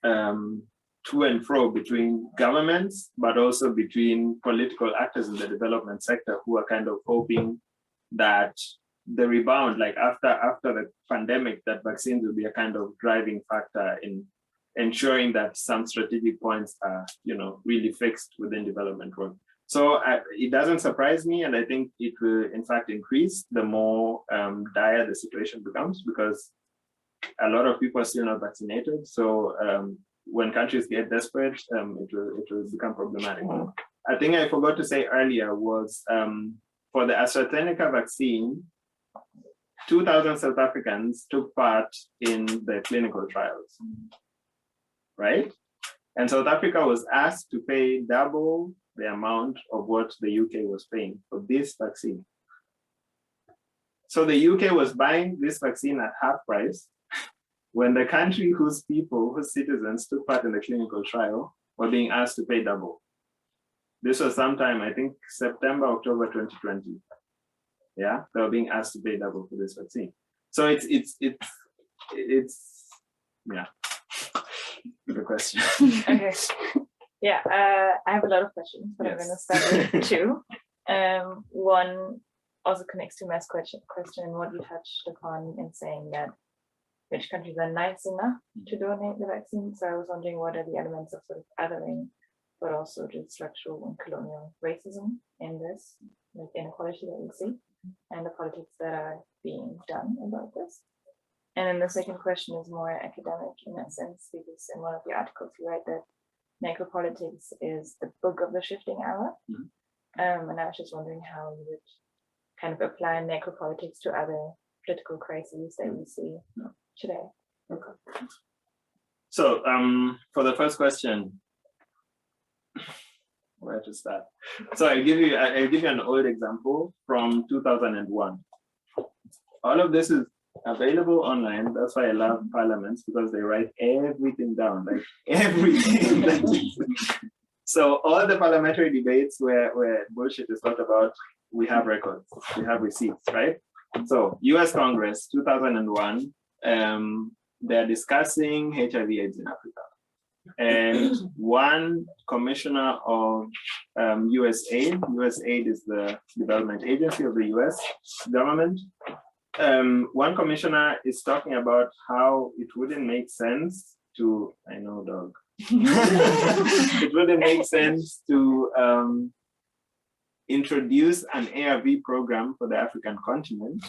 to and fro between governments, but also between political actors in the development sector who are kind of hoping that the rebound, like after the pandemic, that vaccines will be a kind of driving factor in ensuring that some strategic points are, really fixed within development work. So it doesn't surprise me, and I think it will in fact increase the more dire the situation becomes, because a lot of people are still not vaccinated. So when countries get desperate, it will become problematic. A thing I forgot to say earlier was for the AstraZeneca vaccine, 2,000 South Africans took part in the clinical trials, right? And South Africa was asked to pay double the amount of what the UK was paying for this vaccine. So the UK was buying this vaccine at half price when the country whose citizens took part in the clinical trial were being asked to pay double. This was sometime, I think, September, October 2020. Yeah, they were being asked to pay double for this vaccine. So it's yeah, the question. Okay. Yeah, I have a lot of questions, but I'm going to start with two. One also connects to Matt's question and what you touched upon in saying that which countries are nice enough to donate the vaccine. So I was wondering, what are the elements of sort of othering, but also just structural and colonial racism in this, like inequality that we see, and the politics that are being done about this. And then the second question is more academic in that sense, because in one of the articles you write that Necropolitics is the book of the shifting hour. And I was just wondering how you would kind of apply necropolitics to other political crises that we see today. Okay. So for the first question, where to start? So I'll give you an old example from 2001. All of this is available online. That's why I love parliaments, because they write everything down, like everything. So all the parliamentary debates where bullshit is talked about, we have records, we have receipts, right? So US Congress, 2001, they're discussing HIV/AIDS in Africa. And one commissioner of USAID, USAID is the development agency of the US government. One commissioner is talking about how it wouldn't make sense to, I know, dog. It wouldn't make sense to introduce an ARV program for the African continent,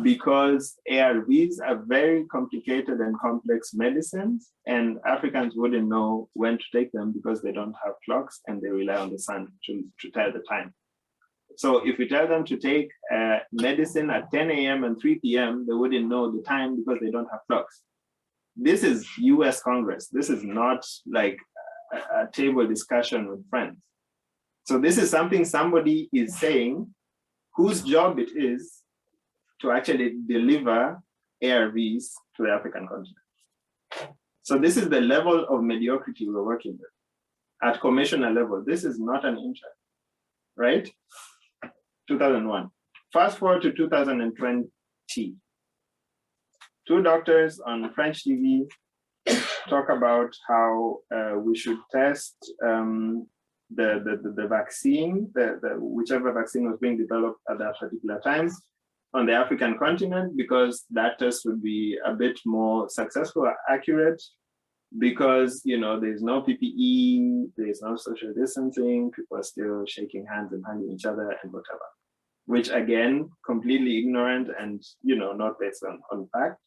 because ARVs are very complicated and complex medicines, and Africans wouldn't know when to take them because they don't have clocks and they rely on the sun to tell the time. So if we tell them to take medicine at 10 a.m. and 3 p.m., they wouldn't know the time because they don't have clocks. This is US Congress. This is not like a table discussion with friends. So this is something somebody is saying whose job it is to actually deliver ARVs to the African continent. So this is the level of mediocrity we're working with at commissioner level. This is not an intern, right? 2001. Fast forward to 2020. Two doctors on French TV talk about how we should test the vaccine, whichever vaccine was being developed at that particular time, on the African continent, because that test would be a bit more successful or accurate, because there's no PPE, there's no social distancing, people are still shaking hands and hugging each other and whatever, which again, completely ignorant and not based on fact.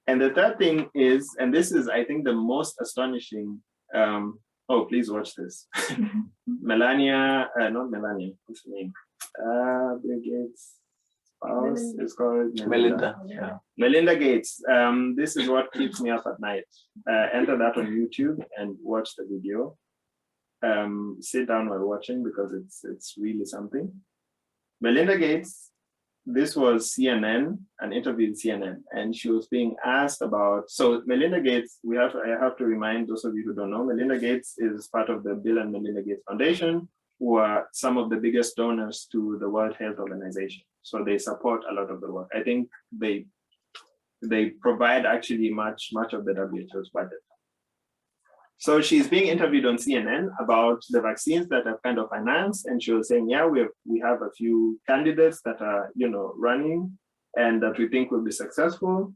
And the third thing is, and this is I think the most astonishing, oh, please watch this. Melania, not Melania, what's her name? Bill Gates' spouse is called Melinda. Yeah. Melinda Gates. This is what keeps me up at night. Enter that on YouTube and watch the video. Sit down while watching, because it's really something. Melinda Gates, this was CNN, an interview in CNN, and she was being asked about, so Melinda Gates, I have to remind those of you who don't know, Melinda Gates is part of the Bill and Melinda Gates Foundation, who are some of the biggest donors to the World Health Organization. So they support a lot of the work. I think they provide actually much of the WHO's budget. So she's being interviewed on CNN about the vaccines that are kind of financed, and she was saying, yeah, we have a few candidates that are, running and that we think will be successful.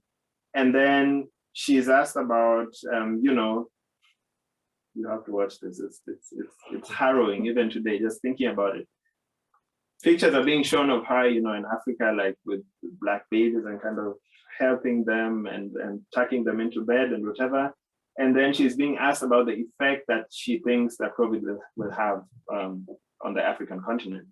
And then she's asked about, you have to watch this. It's harrowing even today, just thinking about it. Pictures are being shown of her, in Africa, like with black babies and kind of helping them and tucking them into bed and whatever. And then she's being asked about the effect that she thinks that COVID will have on the African continent.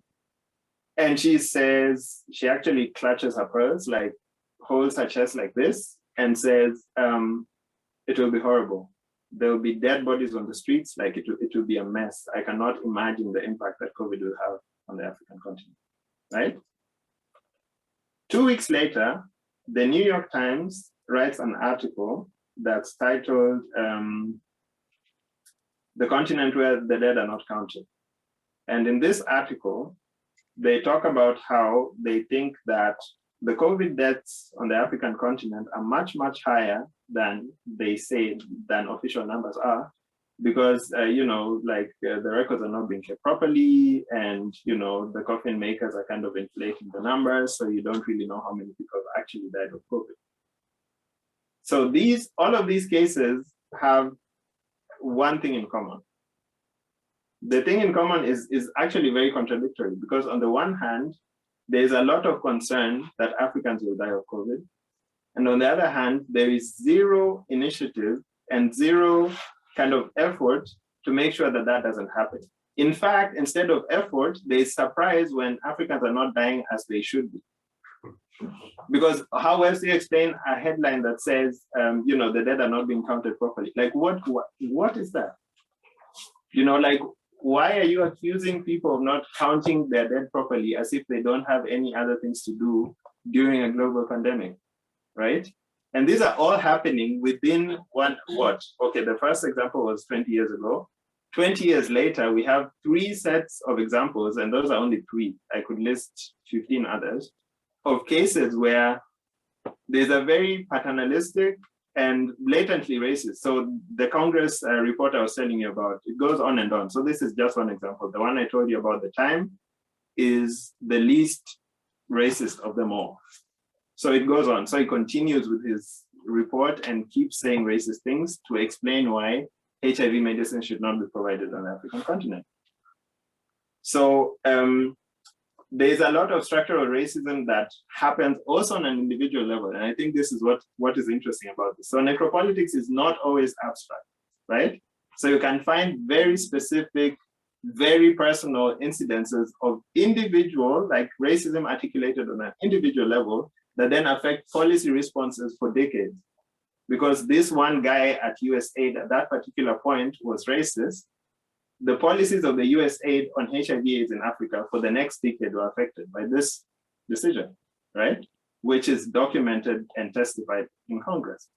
And she says, she actually clutches her pearls, like holds her chest like this and says, it will be horrible. There will be dead bodies on the streets, like it will be a mess. I cannot imagine the impact that COVID will have on the African continent, right? 2 weeks later, the New York Times writes an article that's titled, The Continent Where the Dead Are Not Counted. And in this article, they talk about how they think that the COVID deaths on the African continent are much, much higher than they say, than official numbers are, because, the records are not being kept properly, and, the coffin makers are kind of inflating the numbers, so you don't really know how many people have actually died of COVID. So all of these cases have one thing in common. The thing in common is actually very contradictory, because on the one hand, there's a lot of concern that Africans will die of COVID. And on the other hand, there is zero initiative and zero kind of effort to make sure that that doesn't happen. In fact, instead of effort, there's surprise when Africans are not dying as they should be. Because how else do you explain a headline that says, the dead are not being counted properly? Like, what is that? Why are you accusing people of not counting their dead properly as if they don't have any other things to do during a global pandemic, right? And these are all happening within okay, the first example was 20 years ago. 20 years later, we have 3 sets of examples, and those are only 3. I could list 15 others, of cases where there's a very paternalistic and blatantly racist. So the Congress report I was telling you about, it goes on and on. So this is just one example. The one I told you about, the Time, is the least racist of them all. So it goes on. So he continues with his report and keeps saying racist things to explain why HIV medicine should not be provided on the African continent. So there's a lot of structural racism that happens also on an individual level. And I think this is what is interesting about this. So necropolitics is not always abstract, right? So you can find very specific, very personal incidences of individual, like racism articulated on an individual level, that then affect policy responses for decades. Because this one guy at USAID at that particular point was racist, the policies of the USAID on HIV/AIDS in Africa for the next decade were affected by this decision, right? Which is documented and testified in Congress.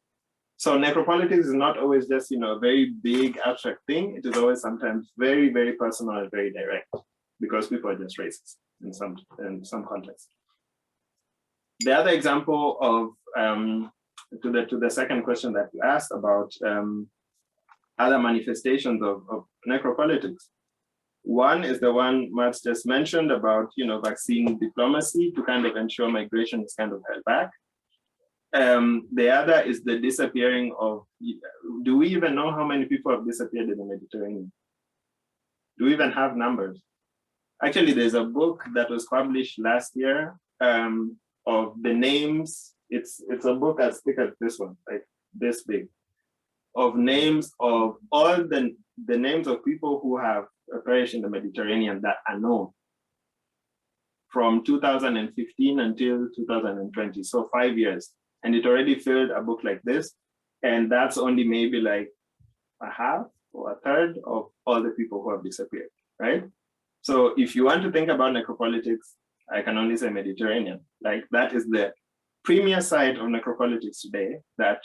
So necropolitics is not always just, a very big abstract thing. It is always sometimes very, very personal and very direct, because people are just racist in some contexts. The other example of, to the second question that you asked about other manifestations of necropolitics. One is the one Mats just mentioned about, vaccine diplomacy to kind of ensure migration is kind of held back. The other is the disappearing of, do we even know how many people have disappeared in the Mediterranean? Do we even have numbers? Actually, there's a book that was published last year of the names. It's a book as thick as this one, like this big, of names of all the names of people who have perished in the Mediterranean that are known from 2015 until 2020, so 5 years. And it already filled a book like this, and that's only maybe like a half or a third of all the people who have disappeared, right? So if you want to think about necropolitics, I can only say Mediterranean. Like, that is the premier site of necropolitics today, that,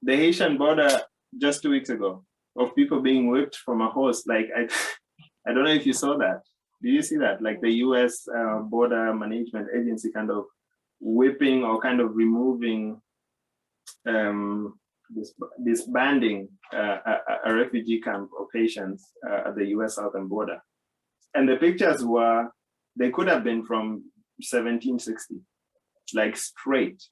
the Haitian border just 2 weeks ago, of people being whipped from a horse. Like, I don't know if you saw that. Do you see that? Like the US border management agency kind of whipping or kind of removing disbanding a refugee camp of Haitians at the US southern border. And the pictures were, they could have been from 1760, like straight,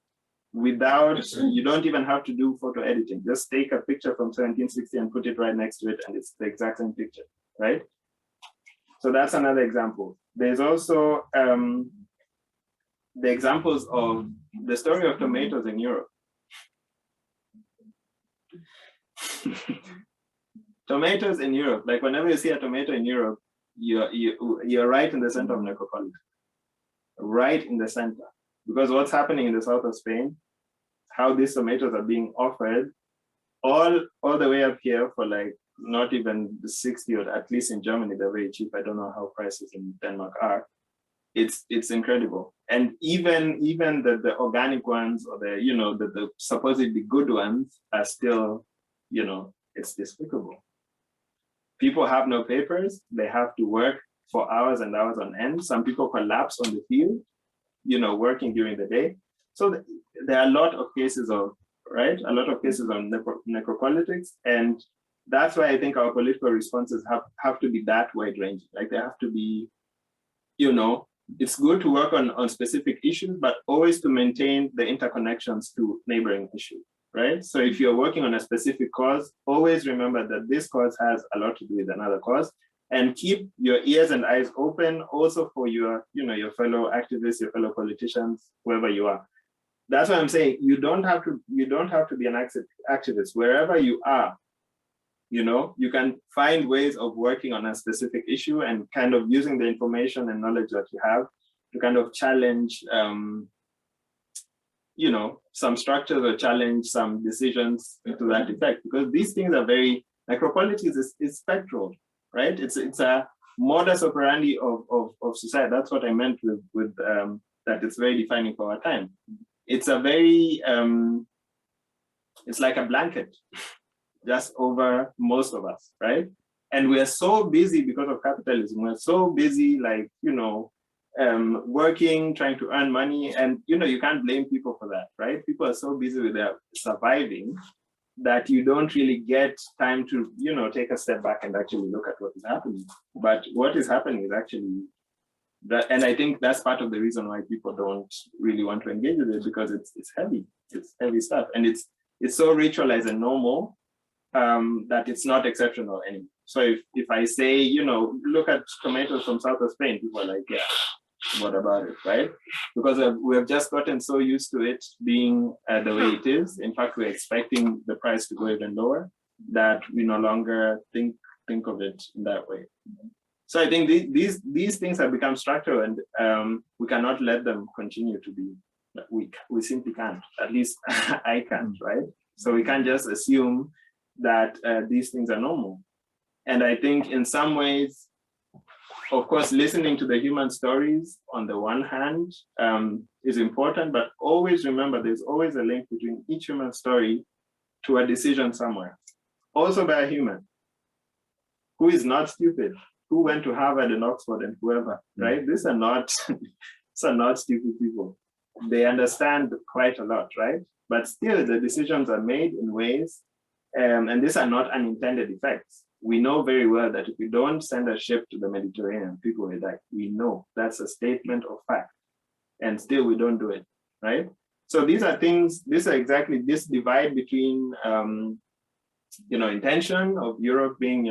without, you don't even have to do photo editing. Just take a picture from 1760 and put it right next to it, and it's the exact same picture, right? So that's another example. There's also the examples of the story of tomatoes in Europe. Tomatoes in Europe, like whenever you see a tomato in Europe, you're right in the center of Necropolitics, right in the center. Because what's happening in the south of Spain, how these tomatoes are being offered all the way up here for like not even 60, or at least in Germany, they're very cheap. I don't know how prices in Denmark are. It's incredible. And even the organic ones, or the supposedly good ones, are still, it's despicable. People have no papers. They have to work for hours and hours on end. Some people collapse on the field, working during the day. So there are a lot of cases of, right? A lot of cases on necropolitics. And that's why I think our political responses have to be that wide ranging. Like they have to be, it's good to work on specific issues, but always to maintain the interconnections to neighboring issues, right? So if you're working on a specific cause, always remember that this cause has a lot to do with another cause, and keep your ears and eyes open also for your, your fellow activists, your fellow politicians, whoever you are. That's why I'm saying you don't have to be an activist. Wherever you are, you can find ways of working on a specific issue and kind of using the information and knowledge that you have to kind of challenge, some structures or challenge some decisions to that effect. Because these things are very, necropolitics is spectral, right? It's a modus operandi of society. That's what I meant with that it's very defining for our time. It's a very, it's like a blanket just over most of us, right? And we're so busy because of capitalism. We're so busy, like, working, trying to earn money. And, you can't blame people for that, right? People are so busy with their surviving that you don't really get time to, take a step back and actually look at what is happening. But what is happening is actually that, and I think that's part of the reason why people don't really want to engage with it, because it's heavy. It's heavy stuff. And it's so ritualized and normal that it's not exceptional anymore. So if I say, look at tomatoes from south of Spain, people are like, yeah, what about it, right? Because we've just gotten so used to it being the way it is. In fact, we're expecting the price to go even lower, that we no longer think of it in that way. So I think these things have become structural, and we cannot let them continue to be. We simply can't. At least I can't, right? So we can't just assume that these things are normal. And I think in some ways, of course, listening to the human stories on the one hand is important, but always remember there's always a link between each human story to a decision somewhere, also by a human who is not stupid, who went to Harvard and Oxford and whoever, right? These are not stupid people. They understand quite a lot, right? But still the decisions are made in ways, and these are not unintended effects. We know very well that if we don't send a ship to the Mediterranean, people will die. We know that's a statement of fact, and still we don't do it, right? So these are things, these are exactly this divide between, intention of Europe being,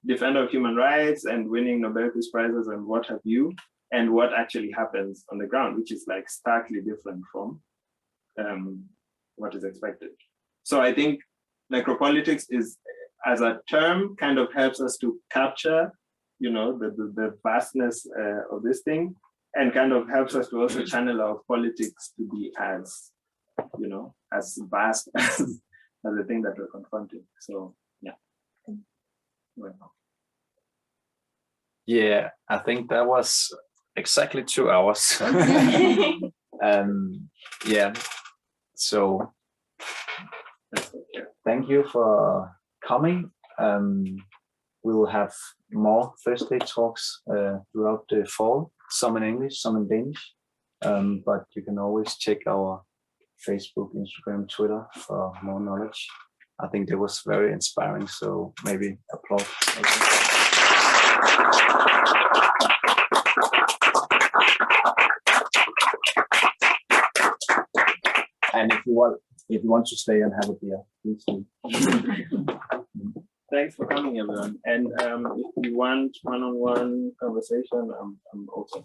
defender of human rights and winning Nobel Peace Prizes and what have you, and what actually happens on the ground, which is like starkly different from what is expected. So I think necropolitics is, as a term, kind of helps us to capture, the vastness of this thing, and kind of helps us to also channel our politics to be as, as vast as the thing that we're confronting. So, yeah. Well. Yeah, I think that was exactly 2 hours. Yeah, so thank you for coming. We will have more Thursday talks throughout the fall, some in English, some in Danish, but you can always check our Facebook, Instagram, Twitter for more knowledge. I think that was very inspiring. So maybe applause. And if you want to stay and have a beer, please do. Thanks for coming, everyone. And if you want one-on-one conversation, I'm open.